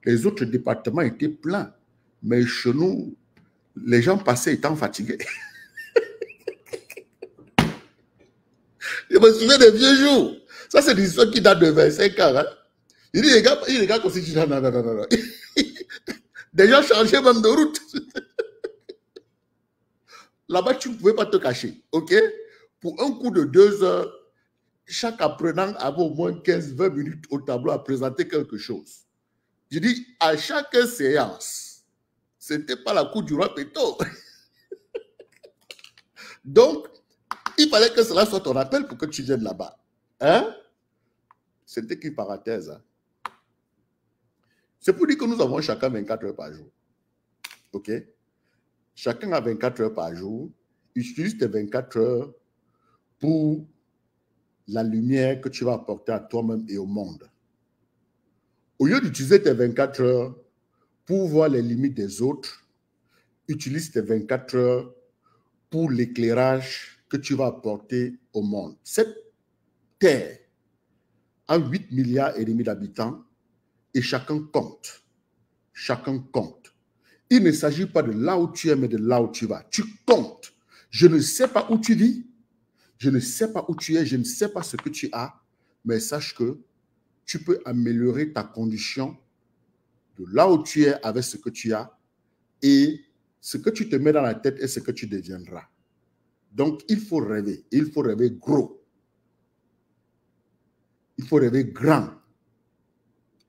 S1: Les autres départements étaient pleins. Mais chez nous, les gens passaient étant fatigués. Je me souviens des vieux jours. Ça, c'est des histoires qui datent de 25 ans. Hein. Il dit, les gars, comme si tu dis, non. Déjà changé même de route. Là-bas, tu ne pouvais pas te cacher. OK? Pour un coup de 2 heures, chaque apprenant avait au moins 15-20 minutes au tableau à présenter quelque chose. Je dis, à chaque séance, ce n'était pas la cour du roi Péto. Donc, il fallait que cela soit ton appel pour que tu viennes là-bas. Hein? C'était qu'une parenthèse. Hein? C'est pour dire que nous avons chacun 24 heures par jour. OK? Chacun a 24 heures par jour. Utilise tes 24 heures pour la lumière que tu vas apporter à toi-même et au monde. Au lieu d'utiliser tes 24 heures pour voir les limites des autres, utilise tes 24 heures pour l'éclairage que tu vas apporter au monde. Cette terre a 8 milliards et demi d'habitants et chacun compte. Chacun compte. Il ne s'agit pas de là où tu es, mais de là où tu vas. Tu comptes. Je ne sais pas où tu vis, je ne sais pas où tu es, je ne sais pas ce que tu as, mais sache que tu peux améliorer ta condition de là où tu es avec ce que tu as et ce que tu te mets dans la tête est ce que tu deviendras. Donc, il faut rêver gros. Il faut rêver grand.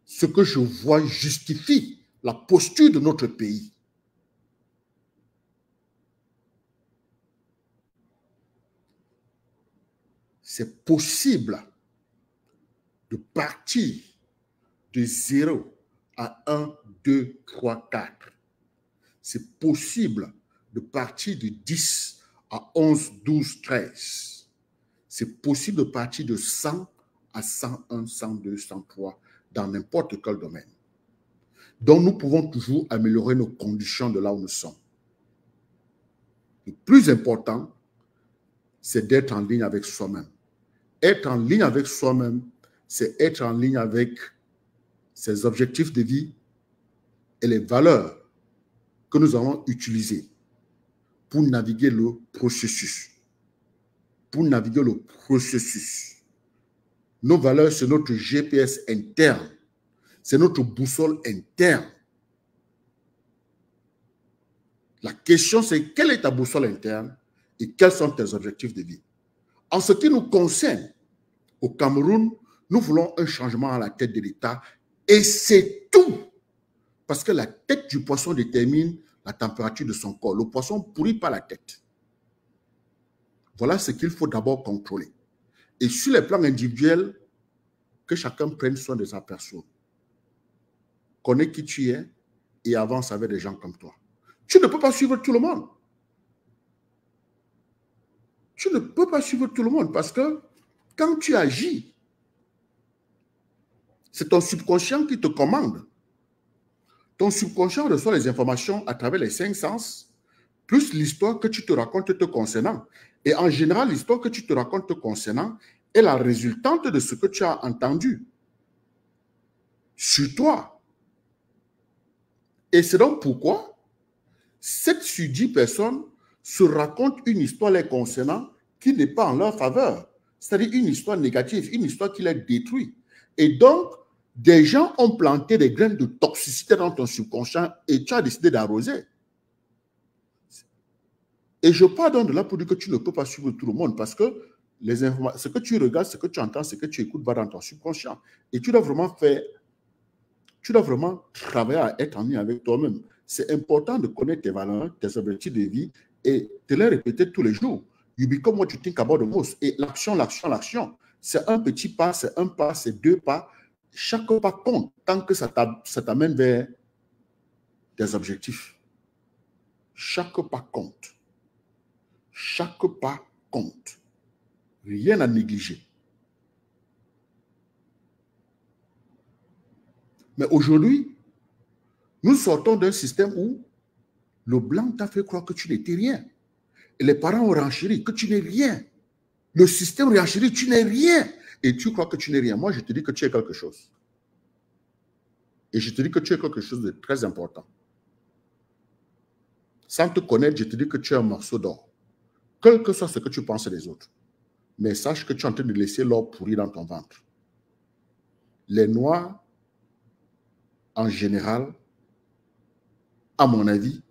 S1: Ce que je vois justifie la posture de notre pays. C'est possible de partir de 0 à 1, 2, 3, 4. C'est possible de partir de 10 à 11, 12, 13. C'est possible de partir de 100 à 101, 102, 103 dans n'importe quel domaine. Donc, nous pouvons toujours améliorer nos conditions de là où nous sommes. Le plus important, c'est d'être en ligne avec soi-même. Être en ligne avec soi-même, c'est être en ligne avec ses objectifs de vie et les valeurs que nous allons utiliser pour naviguer le processus. Pour naviguer le processus. Nos valeurs, c'est notre GPS interne. C'est notre boussole interne. La question, c'est quelle est ta boussole interne et quels sont tes objectifs de vie. En ce qui nous concerne, au Cameroun, nous voulons un changement à la tête de l'État et c'est tout. Parce que la tête du poisson détermine la température de son corps. Le poisson pourrit par la tête. Voilà ce qu'il faut d'abord contrôler. Et sur les plans individuels, que chacun prenne soin de sa personne. Connais qui tu es et avance avec des gens comme toi. Tu ne peux pas suivre tout le monde. Tu ne peux pas suivre tout le monde parce que quand tu agis, c'est ton subconscient qui te commande. Ton subconscient reçoit les informations à travers les 5 sens, plus l'histoire que tu te racontes te concernant. Et en général, l'histoire que tu te racontes te concernant est la résultante de ce que tu as entendu sur toi. Et c'est donc pourquoi 7 sur 10 personnes se racontent une histoire les concernant qui n'est pas en leur faveur. C'est-à-dire une histoire négative, une histoire qui les détruit. Et donc, des gens ont planté des graines de toxicité dans ton subconscient et tu as décidé d'arroser. Et je pardonne de là pour dire que tu ne peux pas suivre tout le monde parce que ce que tu regardes, ce que tu entends, ce que tu écoutes va dans ton subconscient. Et tu dois vraiment travailler à être en lien avec toi-même. C'est important de connaître tes valeurs, tes objectifs de vie et de les répéter tous les jours. You become what you think about the most. Et l'action, l'action, l'action. C'est un petit pas, c'est un pas, c'est 2 pas. Chaque pas compte tant que ça t'amène vers tes objectifs. Chaque pas compte. Chaque pas compte. Rien à négliger. Mais aujourd'hui, nous sortons d'un système où le blanc t'a fait croire que tu n'étais rien. Et les parents ont renchéri que tu n'es rien. Le système renchérit, tu n'es rien. Et tu crois que tu n'es rien. Moi, je te dis que tu es quelque chose. Et je te dis que tu es quelque chose de très important. Sans te connaître, je te dis que tu es un morceau d'or. Quel que soit ce que tu penses des autres. Mais sache que tu es en train de laisser l'or pourrir dans ton ventre. Les Noirs, en général, à mon avis,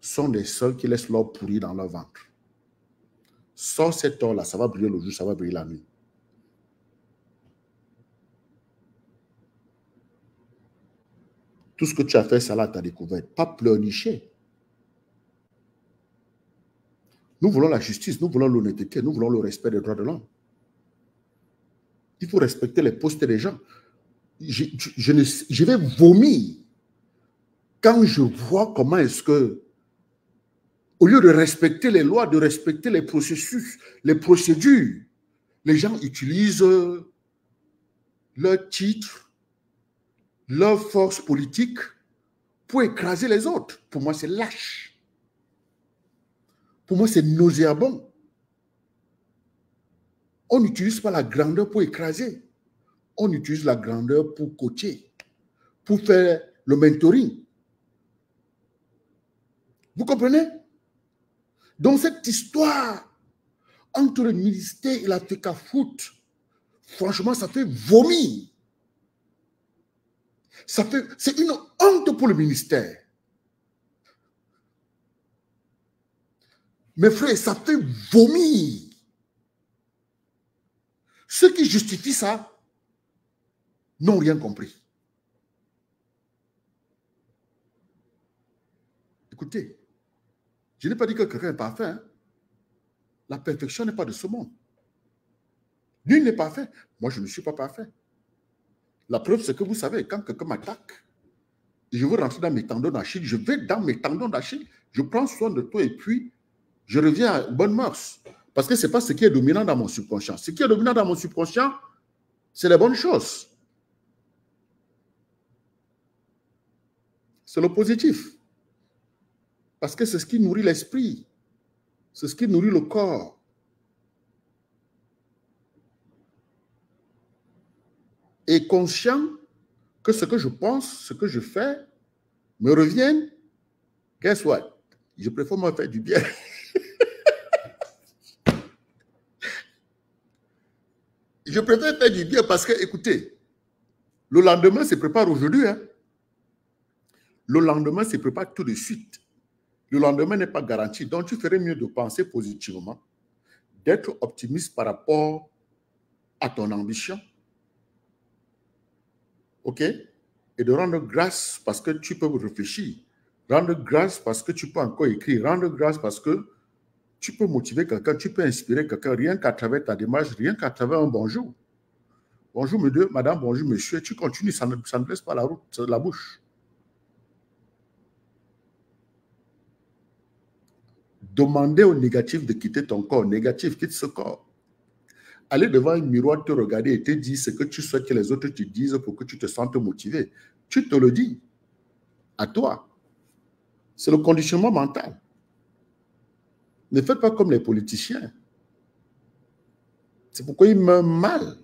S1: sont les seuls qui laissent l'or pourrir dans leur ventre. Sans cet or-là, ça va briller le jour, ça va briller la nuit. Tout ce que tu as fait, ça là, ta découverte. Pas pleurnicher. Nous voulons la justice, nous voulons l'honnêteté, nous voulons le respect des droits de l'homme. Il faut respecter les postes des gens. Je vais vomir quand je vois comment est-ce que, au lieu de respecter les lois, de respecter les processus, les procédures, les gens utilisent leur titre, leur force politique pour écraser les autres. Pour moi, c'est lâche. Pour moi, c'est nauséabond. On n'utilise pas la grandeur pour écraser. On utilise la grandeur pour coacher, pour faire le mentoring. Vous comprenez? Donc, cette histoire entre le ministère et la FECAFOOT, franchement, ça fait vomir. C'est une honte pour le ministère. Mes frères, ça fait vomir. Ceux qui justifient ça n'ont rien compris. Écoutez, je n'ai pas dit que quelqu'un est parfait. Hein? La perfection n'est pas de ce monde. Nul n'est parfait. Moi, je ne suis pas parfait. La preuve, c'est que vous savez, quand quelqu'un m'attaque, je veux rentrer dans mes tendons d'Achille, je vais dans mes tendons d'Achille, je prends soin de toi et puis je reviens à bonne mœurs. Parce que ce n'est pas ce qui est dominant dans mon subconscient. Ce qui est dominant dans mon subconscient, c'est les bonnes choses. C'est le positif. Parce que c'est ce qui nourrit l'esprit. C'est ce qui nourrit le corps. Et conscient que ce que je pense, ce que je fais, me revienne, guess what? Je préfère me faire du bien. Je préfère faire du bien parce que, écoutez, le lendemain se prépare aujourd'hui. Hein? Le lendemain se prépare tout de suite. Le lendemain n'est pas garanti. Donc, tu ferais mieux de penser positivement, d'être optimiste par rapport à ton ambition. OK? Et de rendre grâce parce que tu peux réfléchir. Rendre grâce parce que tu peux encore écrire. Rendre grâce parce que tu peux motiver quelqu'un, tu peux inspirer quelqu'un, rien qu'à travers ta démarche, rien qu'à travers un bonjour. Bonjour, monsieur, madame, bonjour, monsieur. Tu continues, ça ne laisse pas la route, la bouche. Demander au négatif de quitter ton corps. Négatif, quitte ce corps. Aller devant un miroir, te regarder et te dire ce que tu souhaites que les autres te disent pour que tu te sentes motivé. Tu te le dis. À toi. C'est le conditionnement mental. Ne faites pas comme les politiciens. C'est pourquoi ils meurent mal.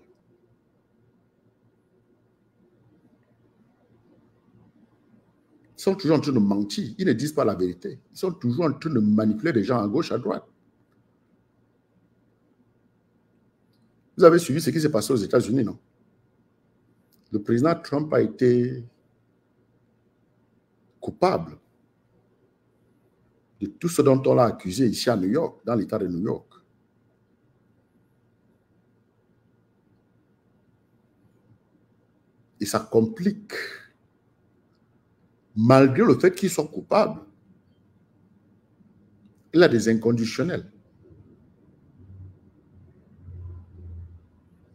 S1: Ils sont toujours en train de mentir. Ils ne disent pas la vérité. Ils sont toujours en train de manipuler les gens à gauche, à droite. Vous avez suivi ce qui s'est passé aux États-Unis, non? Le président Trump a été coupable de tout ce dont on l'a accusé ici à New York, dans l'État de New York. Et ça complique. Malgré le fait qu'il soit coupable, il a des inconditionnels.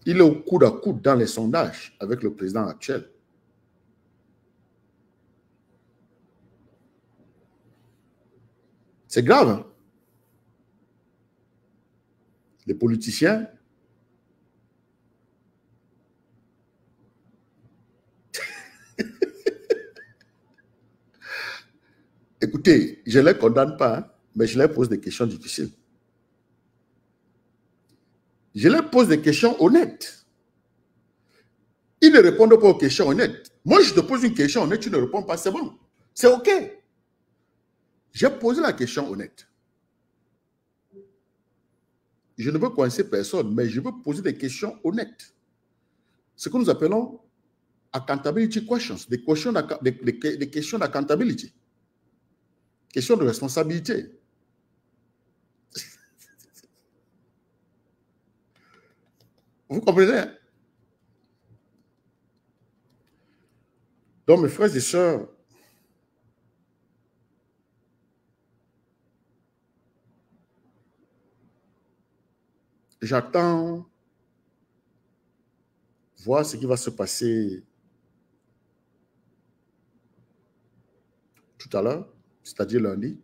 S1: Il est au coude à coude dans les sondages avec le président actuel. C'est grave. Hein? Les politiciens écoutez, je ne les condamne pas, hein, mais je leur pose des questions difficiles. Je leur pose des questions honnêtes. Ils ne répondent pas aux questions honnêtes. Moi, je te pose une question honnête, tu ne réponds pas, c'est bon. C'est OK. J'ai posé la question honnête. Je ne veux coincer personne, mais je veux poser des questions honnêtes. Ce que nous appelons accountability questions, des questions d'accountability. Question de responsabilité. Vous comprenez? Donc, mes frères et sœurs, j'attends voir ce qui va se passer tout à l'heure, c'est-à-dire lundi,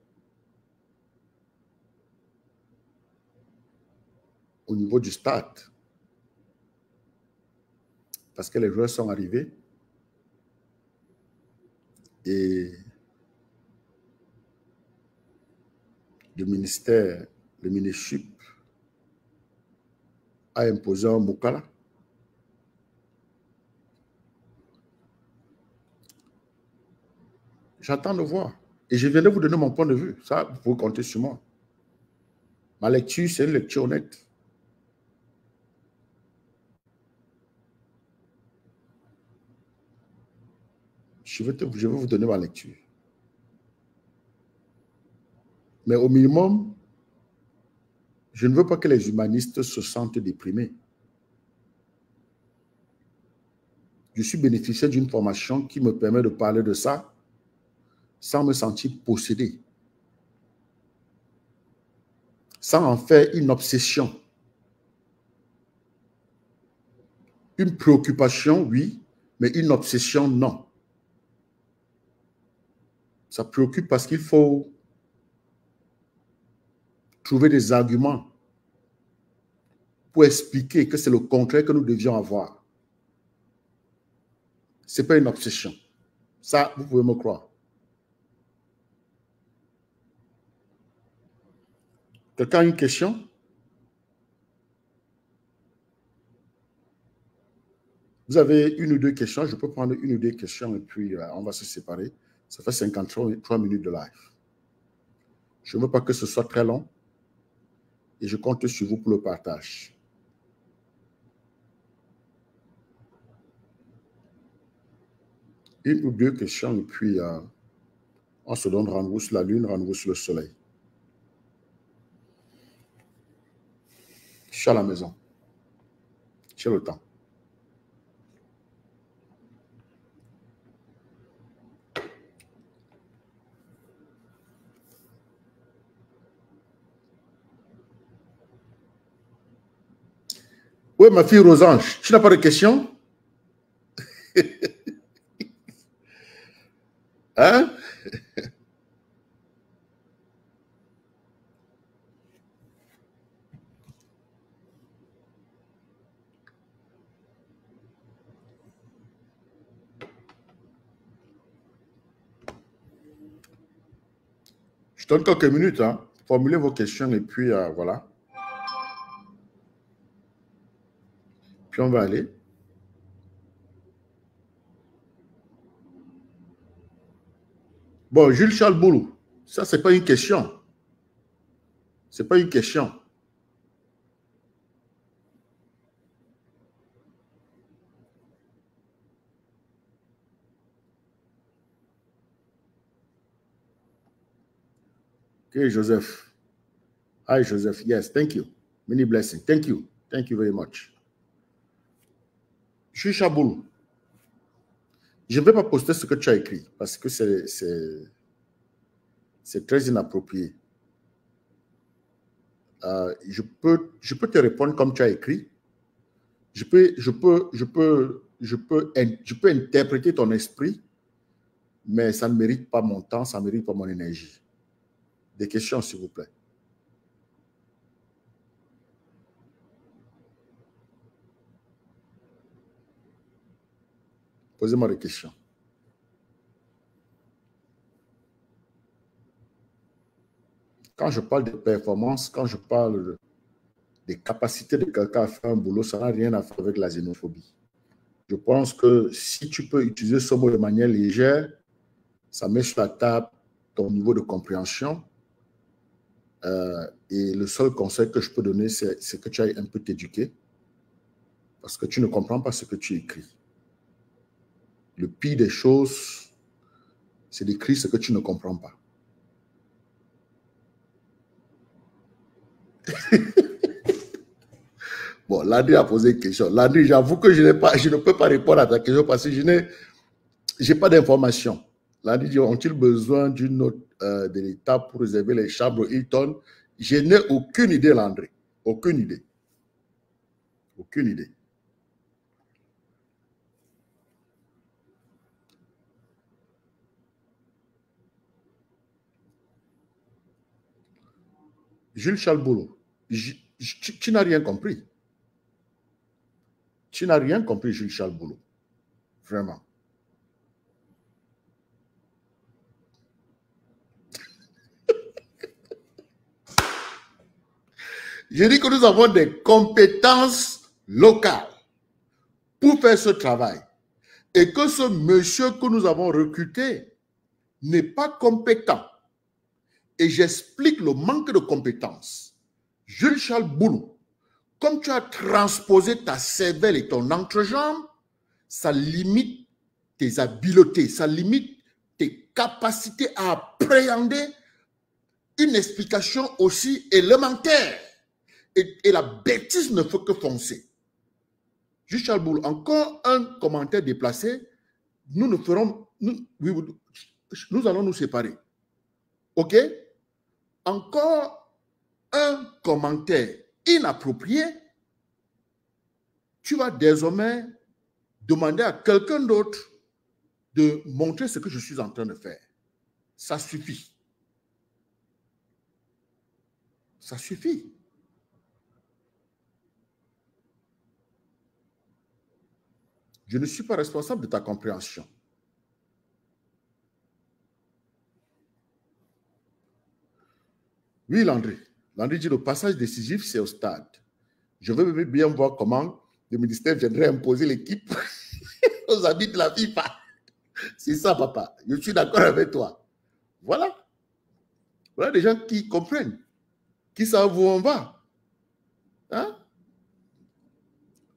S1: au niveau du stade. Parce que les joueurs sont arrivés et le ministère, le ministère a imposé un Moukala. J'attends de voir. Et je viens de vous donner mon point de vue. Ça, vous pouvez compter sur moi. Ma lecture, c'est une lecture honnête. Je vais vous donner ma lecture. Mais au minimum, je ne veux pas que les humanistes se sentent déprimés. Je suis bénéficiaire d'une formation qui me permet de parler de ça sans me sentir possédé, sans en faire une obsession. Une préoccupation, oui, mais une obsession, non. Ça préoccupe parce qu'il faut trouver des arguments pour expliquer que c'est le contraire que nous devions avoir. Ce n'est pas une obsession. Ça, vous pouvez me croire. Quelqu'un a une question? Vous avez une ou deux questions, je peux prendre une ou deux questions et puis on va se séparer. Ça fait 53 minutes de live. Je ne veux pas que ce soit très long et je compte sur vous pour le partage. Une ou deux questions et puis on se donne rendez-vous sur la lune, rendez-vous sur le soleil. Je suis à la maison. J'ai le temps. Oui, ma fille Rosange, tu n'as pas de questions? Hein? Je donne quelques minutes, hein. Formulez vos questions et puis voilà. Puis on va aller. Bon, Jules Charles Boulou, ça, ce n'est pas une question. Ce n'est pas une question. Okay, Joseph. Hi, Joseph. Yes, thank you. Many blessings. Thank you. Thank you very much. Jules Charles Boulou, je ne vais pas poster ce que tu as écrit parce que c'est très inapproprié. Je peux te répondre comme tu as écrit. Je peux interpréter ton esprit, mais ça ne mérite pas mon temps, ça ne mérite pas mon énergie. Des questions, s'il vous plaît. Posez-moi des questions. Quand je parle de performance, quand je parle des capacités de quelqu'un à faire un boulot, ça n'a rien à faire avec la xénophobie. Je pense que si tu peux utiliser ce mot de manière légère, ça met sur la table ton niveau de compréhension. Et le seul conseil que je peux donner, c'est que tu ailles un peu t'éduquer parce que tu ne comprends pas ce que tu écris. Le pire des choses, c'est d'écrire ce que tu ne comprends pas. Bon, Landry a posé une question. Landry, j'avoue que je ne peux pas répondre à ta question parce que je n'ai pas d'informations. Landry dit, ont-ils besoin d'une note de l'État pour réserver les chambres Hilton? Je n'ai aucune idée, Landry. Aucune idée. Aucune idée. Jules Charles Boulot, tu n'as rien compris. Tu n'as rien compris, Jules Charles Boulot. Vraiment. Je dis que nous avons des compétences locales pour faire ce travail. Et que ce monsieur que nous avons recruté n'est pas compétent. Et j'explique le manque de compétences. Jules Charles Boulou, comme tu as transposé ta cervelle et ton entrejambe, ça limite tes habiletés, ça limite tes capacités à appréhender une explication aussi élémentaire. Et la bêtise ne fait que foncer. Jules Charles Boulou, encore un commentaire déplacé, nous allons nous séparer. OK? Encore un commentaire inapproprié, tu vas désormais demander à quelqu'un d'autre de montrer ce que je suis en train de faire. Ça suffit. Ça suffit. Je ne suis pas responsable de ta compréhension. Oui, Landry. Landry dit le passage décisif, c'est au stade. Je veux bien voir comment le ministère viendrait imposer l'équipe aux amis de la FIFA. C'est ça, papa. Je suis d'accord avec toi. Voilà. Voilà des gens qui comprennent, qui savent où on va. Hein?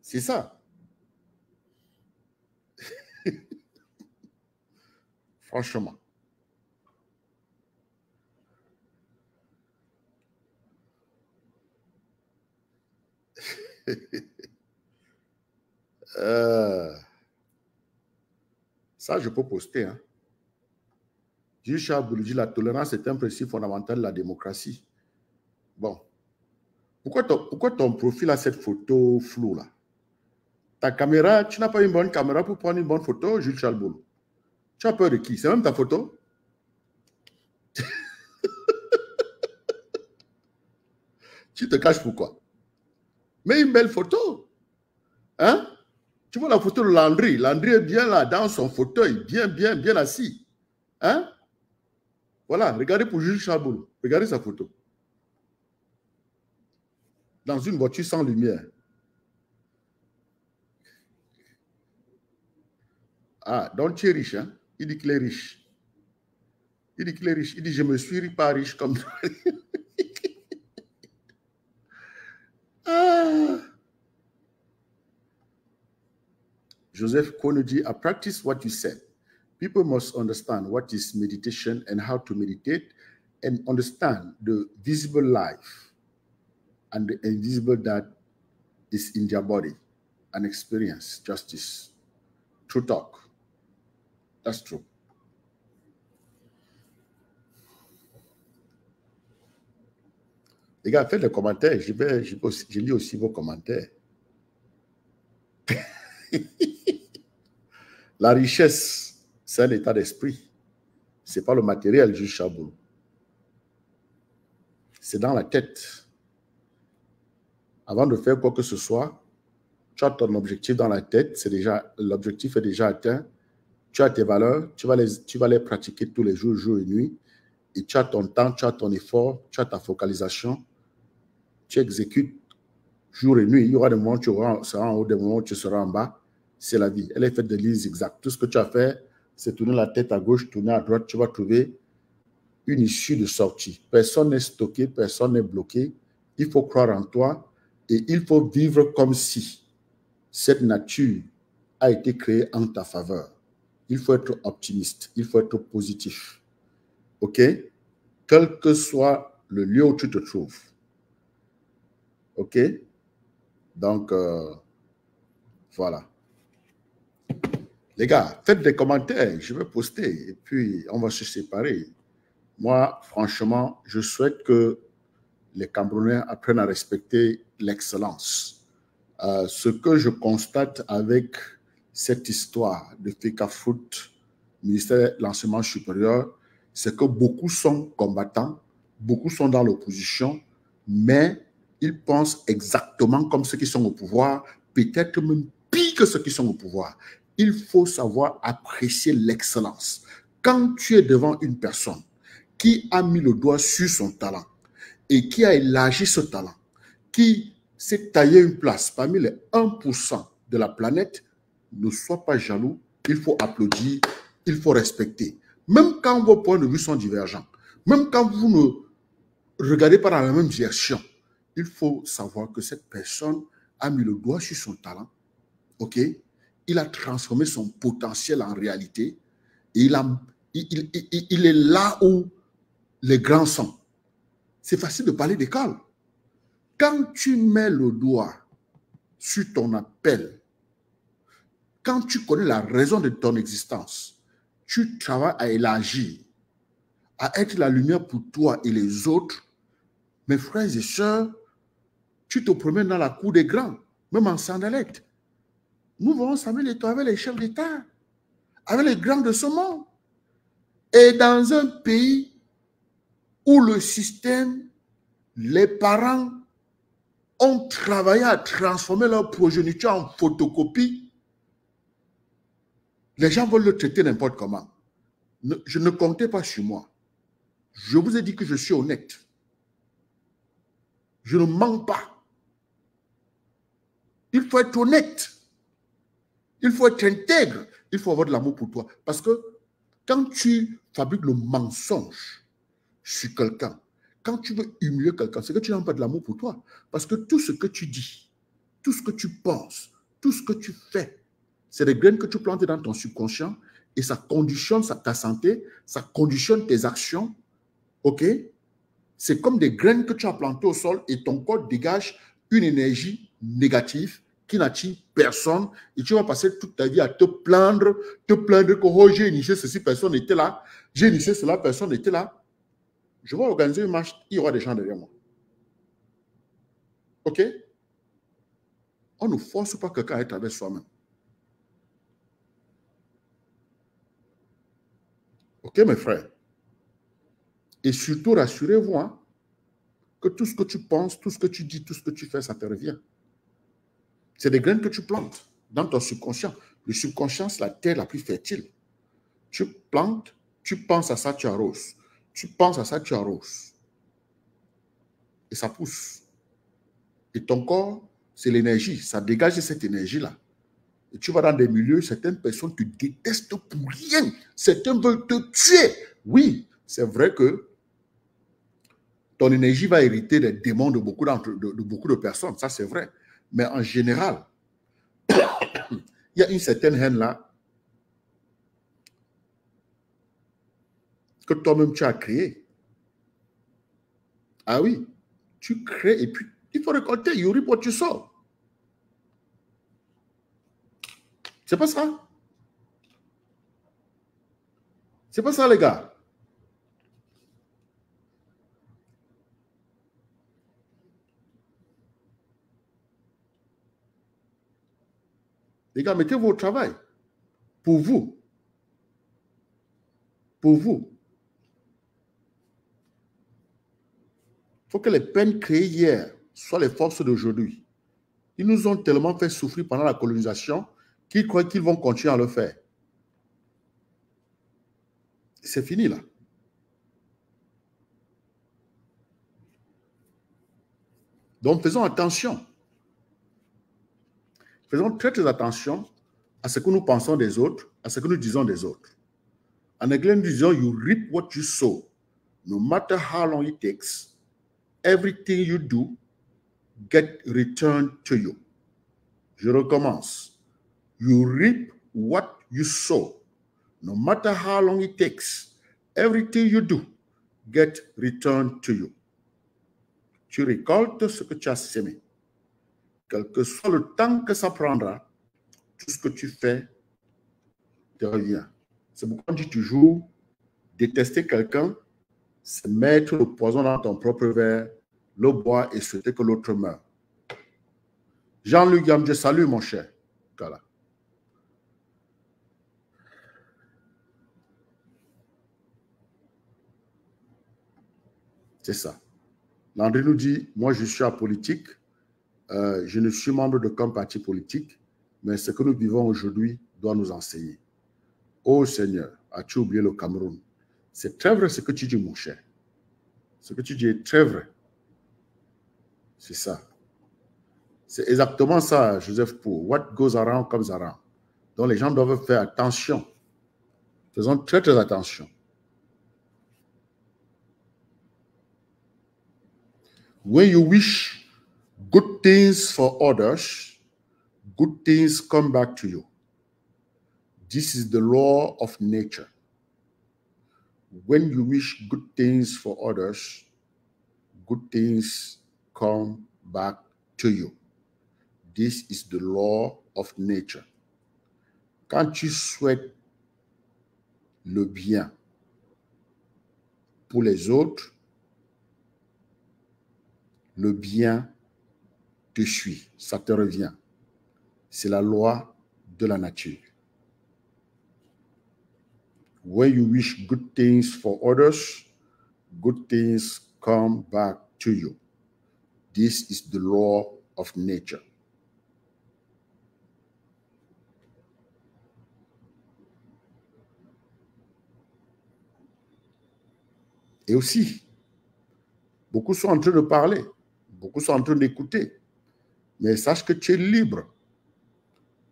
S1: C'est ça. Franchement. Ça, je peux poster. Hein. Jules Charles Boulou dit la tolérance est un principe fondamental de la démocratie. Bon. Pourquoi ton profil a cette photo floue là? Ta caméra, tu n'as pas une bonne caméra pour prendre une bonne photo, Jules Charles Boulou? Tu as peur de qui? C'est même ta photo? Tu te caches pourquoi? Mais une belle photo. Hein? Tu vois la photo de Landry. Landry est bien là, dans son fauteuil, bien assis. Hein? Voilà, regardez pour Jules Charles Boulou. Regardez sa photo. Dans une voiture sans lumière. Ah, donc tu es riche, hein? Il dit qu'il est riche. Il dit qu'il est riche. Il dit, je me suis pas riche comme toi. Ah. Joseph Kono dit, I practice what you said. People must understand what is meditation and how to meditate and understand the visible life and the invisible that is in their body and experience justice. True talk. That's true. Les gars, faites des commentaires. Je lis aussi vos commentaires. La richesse, c'est un état d'esprit. Ce n'est pas le matériel, Jules Chaboulou. C'est dans la tête. Avant de faire quoi que ce soit, tu as ton objectif dans la tête, l'objectif est déjà atteint. Tu as tes valeurs, tu vas les pratiquer tous les jours, jour et nuit. Et tu as ton temps, tu as ton effort, tu as ta focalisation. Tu exécutes jour et nuit. Il y aura des moments où tu seras en haut, des moments où tu seras en bas. C'est la vie. Elle est faite de lignes zigzags. Tout ce que tu as fait, c'est tourner la tête à gauche, tourner à droite. Tu vas trouver une issue de sortie. Personne n'est stocké, personne n'est bloqué. Il faut croire en toi et il faut vivre comme si cette nature a été créée en ta faveur. Il faut être optimiste, il faut être positif. OK? Quel que soit le lieu où tu te trouves, OK? Donc, voilà. Les gars, faites des commentaires, je vais poster et puis on va se séparer. Moi, franchement, je souhaite que les Camerounais apprennent à respecter l'excellence. Ce que je constate avec cette histoire de FECAFOOT, ministère de l'Enseignement supérieur, c'est que beaucoup sont combattants, beaucoup sont dans l'opposition, mais ils pensent exactement comme ceux qui sont au pouvoir, peut-être même pire que ceux qui sont au pouvoir. Il faut savoir apprécier l'excellence. Quand tu es devant une personne qui a mis le doigt sur son talent et qui a élargi ce talent, qui s'est taillé une place parmi les 1% de la planète, ne sois pas jaloux, il faut applaudir, il faut respecter. Même quand vos points de vue sont divergents, même quand vous ne regardez pas dans la même direction, il faut savoir que cette personne a mis le doigt sur son talent, ok? Il a transformé son potentiel en réalité et il est là où les grands sont. C'est facile de parler d'école. Quand tu mets le doigt sur ton appel, quand tu connais la raison de ton existence, tu travailles à élargir, à être la lumière pour toi et les autres. Mes frères et sœurs, tu te promènes dans la cour des grands, même en sandalette. Nous allons s'amener avec les chefs d'État, avec les grands de ce monde. Et dans un pays où le système, les parents ont travaillé à transformer leur progéniture en photocopie, les gens veulent le traiter n'importe comment. Je ne comptais pas sur moi. Je vous ai dit que je suis honnête. Je ne mens pas. Il faut être honnête. Il faut être intègre. Il faut avoir de l'amour pour toi. Parce que quand tu fabriques le mensonge sur quelqu'un, quand tu veux humilier quelqu'un, c'est que tu n'as pas de l'amour pour toi. Parce que tout ce que tu dis, tout ce que tu penses, tout ce que tu fais, c'est des graines que tu plantes dans ton subconscient et ça conditionne ta santé, ça conditionne tes actions. OK? C'est comme des graines que tu as plantées au sol et ton corps dégage une énergie négative qui n'attire personne et tu vas passer toute ta vie à te plaindre que oh, j'ai initié ceci, personne n'était là, j'ai initié cela, personne n'était là. Je vais organiser une marche, il y aura des gens derrière moi. OK? On ne force pas quelqu'un à être avec soi-même. OK, mes frères? Et surtout, rassurez-vous, hein, que tout ce que tu penses, tout ce que tu dis, tout ce que tu fais, ça te revient. C'est des graines que tu plantes dans ton subconscient. Le subconscient, c'est la terre la plus fertile. Tu plantes, tu penses à ça, tu arroses. Tu penses à ça, tu arroses. Et ça pousse. Et ton corps, c'est l'énergie. Ça dégage cette énergie-là. Et tu vas dans des milieux, certaines personnes te détestent pour rien. Certains veulent te tuer. Oui, c'est vrai que ton énergie va hériter des démons de beaucoup de personnes. Ça, c'est vrai. Mais en général, il y a une certaine haine là que toi-même tu as créée. Ah oui, tu crées et puis il faut récolter. You reap what you sow. C'est pas ça. C'est pas ça, les gars. Les gars, mettez-vous au travail. Pour vous. Pour vous. Il faut que les peines créées hier soient les forces d'aujourd'hui. Ils nous ont tellement fait souffrir pendant la colonisation qu'ils croient qu'ils vont continuer à le faire. C'est fini là. Donc faisons attention. Faisons très très attention à ce que nous pensons des autres, à ce que nous disons des autres. En anglais, nous disons, you reap what you sow. No matter how long it takes, everything you do get returned to you. Je recommence. You reap what you sow. No matter how long it takes, everything you do get returned to you. Tu récoltes ce que tu as sémé. quel que soit le temps que ça prendra, tout ce que tu fais te revient. C'est pourquoi on dit toujours, détester quelqu'un, c'est mettre le poison dans ton propre verre, le boire et souhaiter que l'autre meure. Jean-Luc Gamdieu, salut mon cher. Voilà. C'est ça. Landry nous dit, moi je suis apolitique, je ne suis membre d'aucun parti politique, mais ce que nous vivons aujourd'hui doit nous enseigner. Oh Seigneur, as-tu oublié le Cameroun? C'est très vrai ce que tu dis, mon cher. Ce que tu dis est très vrai. C'est ça. C'est exactement ça, Joseph Pou. What goes around comes around. Donc les gens doivent faire attention. Faisons très, très attention. When you wish good things for others, good things come back to you. This is the law of nature. When you wish good things for others, good things come back to you. This is the law of nature. Quand tu souhaites le bien pour les autres, le bien te suit, ça te revient. C'est la loi de la nature. When you wish good things for others, good things come back to you. This is the law of nature. Et aussi, beaucoup sont en train de parler, beaucoup sont en train d'écouter, mais sache que tu es libre.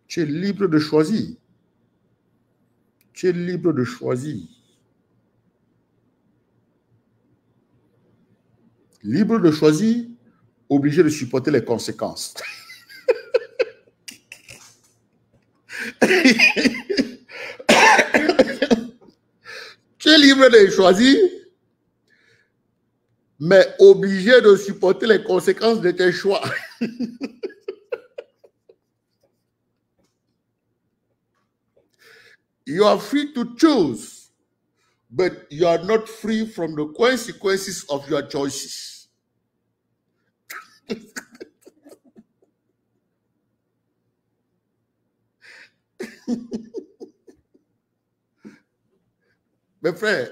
S1: Tu es libre de choisir. Tu es libre de choisir. Libre de choisir, obligé de supporter les conséquences. Tu es libre de choisir, mais obligé de supporter les conséquences de tes choix. You are free to choose, but you are not free from the consequences of your choices. Mes frères,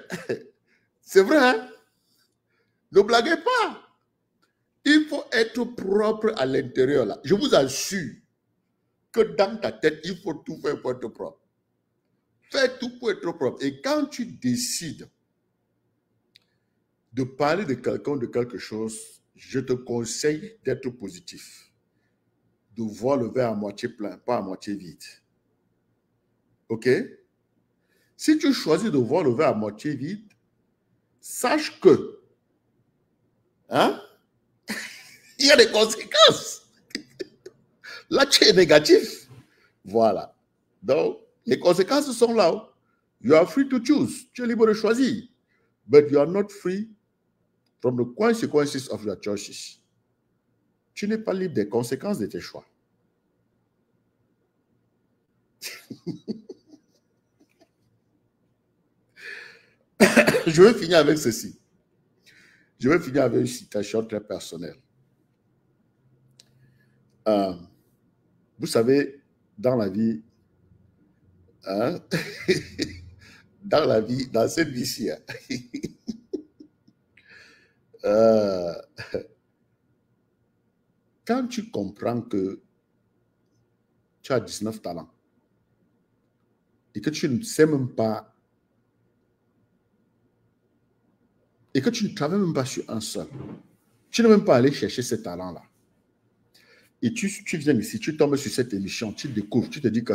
S1: c'est vrai, hein? Ne blaguez pas. Il faut être propre à l'intérieur là. Je vous assure que dans ta tête, il faut tout faire pour être propre. Fais tout pour être propre. Et quand tu décides de parler de quelqu'un, de quelque chose, je te conseille d'être positif. De voir le verre à moitié plein, pas à moitié vide. OK? Si tu choisis de voir le verre à moitié vide, sache que hein, il y a des conséquences. Là, tu es négatif. Voilà. Donc, les conséquences sont là. You are free to choose. Tu es libre de choisir. But you are not free from the consequences of your choices. Tu n'es pas libre des conséquences de tes choix. Je vais finir avec ceci. Je vais finir avec une citation très personnelle. Vous savez, dans la vie, hein, dans la vie, dans cette vie-ci, hein, quand tu comprends que tu as 19 talents et que tu ne sais même pas, et que tu ne travailles même pas sur un seul, tu n'es même pas allé chercher ces talents-là. Et tu viens ici, tu tombes sur cette émission, tu découvres, tu te dis que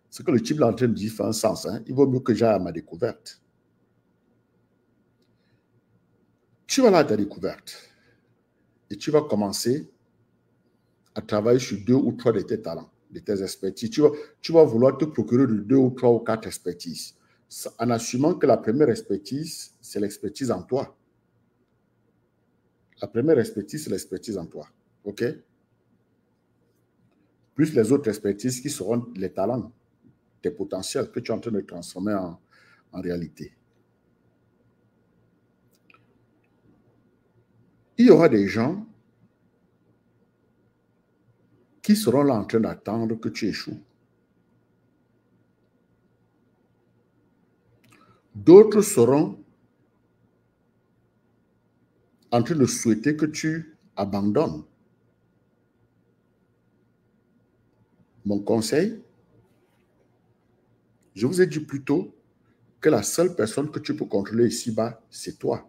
S1: ce que le type est en train de dire fait un sens. Hein? Il vaut mieux que j'aille à ma découverte. Tu vas là à ta découverte et tu vas commencer à travailler sur 2 ou 3 de tes talents, de tes expertises. Tu vas vouloir te procurer de 2 ou 3 ou 4 expertises, en assumant que la première expertise, c'est l'expertise en toi. La première expertise, c'est l'expertise en toi. OK? plus les autres expertises qui seront les talents, tes potentiels que tu es en train de transformer en réalité. Il y aura des gens qui seront là en train d'attendre que tu échoues. D'autres seront en train de souhaiter que tu abandonnes. Mon conseil, je vous ai dit plus tôt que la seule personne que tu peux contrôler ici-bas, c'est toi.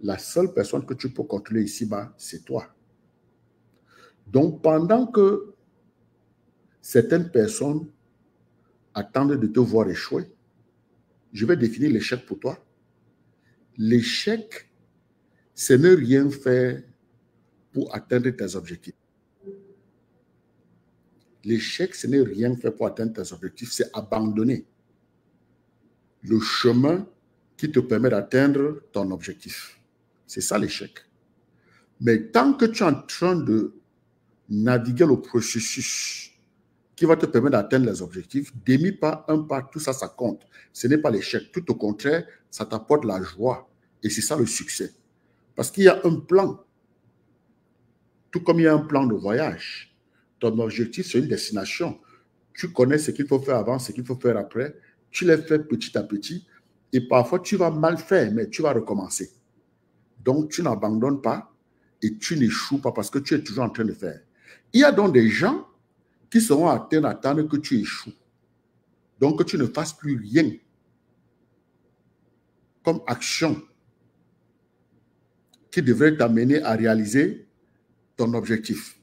S1: La seule personne que tu peux contrôler ici-bas, c'est toi. Donc, pendant que certaines personnes attendent de te voir échouer, je vais définir l'échec pour toi. L'échec, c'est ne rien faire pour atteindre tes objectifs. L'échec, ce n'est rien faire pour atteindre tes objectifs, c'est abandonner le chemin qui te permet d'atteindre ton objectif. C'est ça l'échec. Mais tant que tu es en train de naviguer le processus qui va te permettre d'atteindre les objectifs, demi pas, un pas, tout ça, ça compte. Ce n'est pas l'échec. Tout au contraire, ça t'apporte la joie. Et c'est ça le succès. Parce qu'il y a un plan. Tout comme il y a un plan de voyage. Ton objectif, c'est une destination. Tu connais ce qu'il faut faire avant, ce qu'il faut faire après. Tu les fais petit à petit. Et parfois, tu vas mal faire, mais tu vas recommencer. Donc, tu n'abandonnes pas et tu n'échoues pas parce que tu es toujours en train de faire. Il y a donc des gens qui seront à terre d'attendre que tu échoues. Donc, que tu ne fasses plus rien comme action qui devrait t'amener à réaliser ton objectif.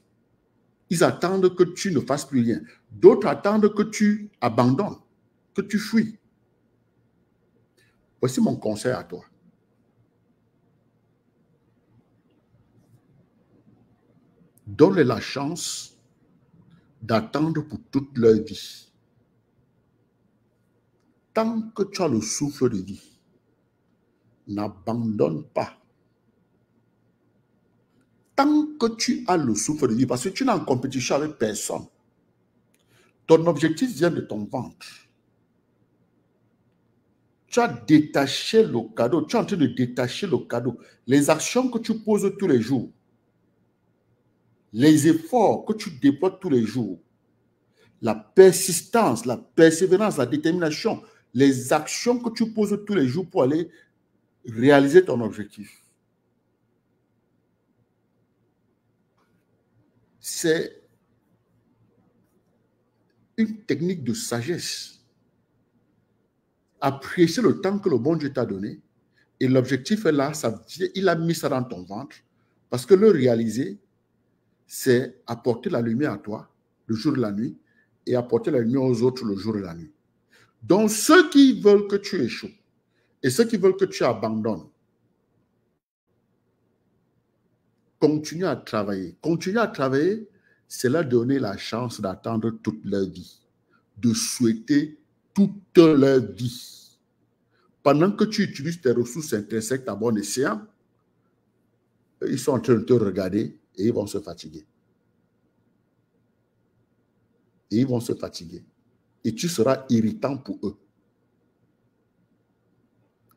S1: Ils attendent que tu ne fasses plus rien. D'autres attendent que tu abandonnes, que tu fuis. Voici mon conseil à toi. Donne-leur la chance d'attendre pour toute leur vie. Tant que tu as le souffle de vie, n'abandonne pas. Tant que tu as le souffle de vie, parce que tu n'es en compétition avec personne, ton objectif vient de ton ventre. Tu as détaché le cadeau, tu es en train de détacher le cadeau. Les actions que tu poses tous les jours, les efforts que tu déploies tous les jours, la persistance, la persévérance, la détermination, les actions que tu poses tous les jours pour aller réaliser ton objectif. C'est une technique de sagesse. Apprécier le temps que le bon Dieu t'a donné et l'objectif est là, il a mis ça dans ton ventre parce que le réaliser, c'est apporter la lumière à toi le jour et la nuit et apporter la lumière aux autres le jour et la nuit. Donc, ceux qui veulent que tu échoues et ceux qui veulent que tu abandonnes, continue à travailler. Continuer à travailler, c'est leur donner la chance d'attendre toute leur vie, de souhaiter toute leur vie. Pendant que tu utilises tes ressources intrinsèques à bon escient, ils sont en train de te regarder et ils vont se fatiguer. Et ils vont se fatiguer. Et tu seras irritant pour eux.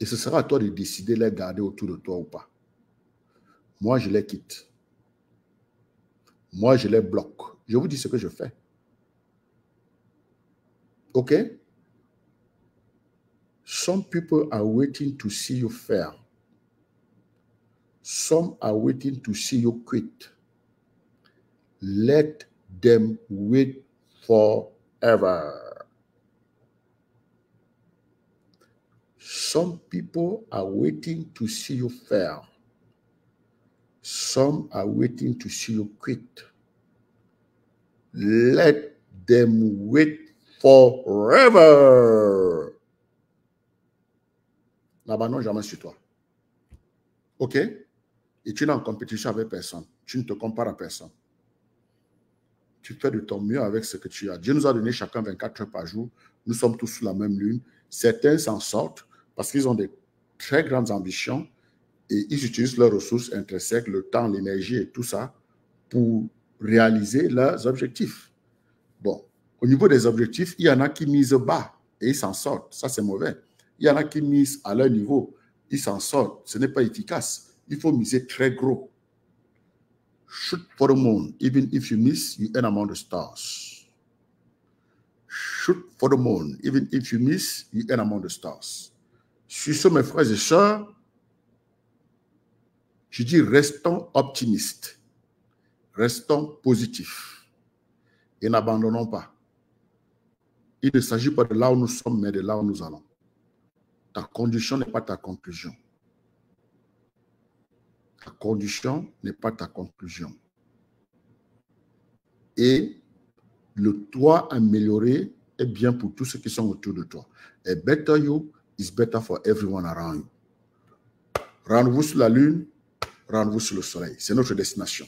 S1: Et ce sera à toi de décider de les garder autour de toi ou pas. Moi, je les quitte. Moi, je les bloque. Je vous dis ce que je fais. OK? Some people are waiting to see you fail. Some are waiting to see you quit. Let them wait forever. Some people are waiting to see you fail. Some are waiting to see you quit. Let them wait forever. N'abandonne jamais sur toi. OK? Et tu n'es en compétition avec personne. Tu ne te compares à personne. Tu fais de ton mieux avec ce que tu as. Dieu nous a donné chacun 24 heures par jour. Nous sommes tous sous la même lune. Certains s'en sortent parce qu'ils ont de très grandes ambitions et ils utilisent leurs ressources intrinsèques, le temps, l'énergie et tout ça pour réaliser leurs objectifs. Bon, au niveau des objectifs, il y en a qui misent bas et ils s'en sortent. Ça, c'est mauvais. Il y en a qui misent à leur niveau. Ils s'en sortent. Ce n'est pas efficace. Il faut miser très gros. Shoot for the moon. Even if you miss, you earn among the stars. Shoot for the moon. Even if you miss, you earn among the stars. Sur ce, mes frères et sœurs, je dis restons optimistes. Restons positifs. Et n'abandonnons pas. Il ne s'agit pas de là où nous sommes, mais de là où nous allons. Ta condition n'est pas ta conclusion. Ta condition n'est pas ta conclusion. Et le toi amélioré est bien pour tous ceux qui sont autour de toi. A better you is better for everyone around you. Rendez-vous sur la lune, rendez-vous sur le soleil. C'est notre destination.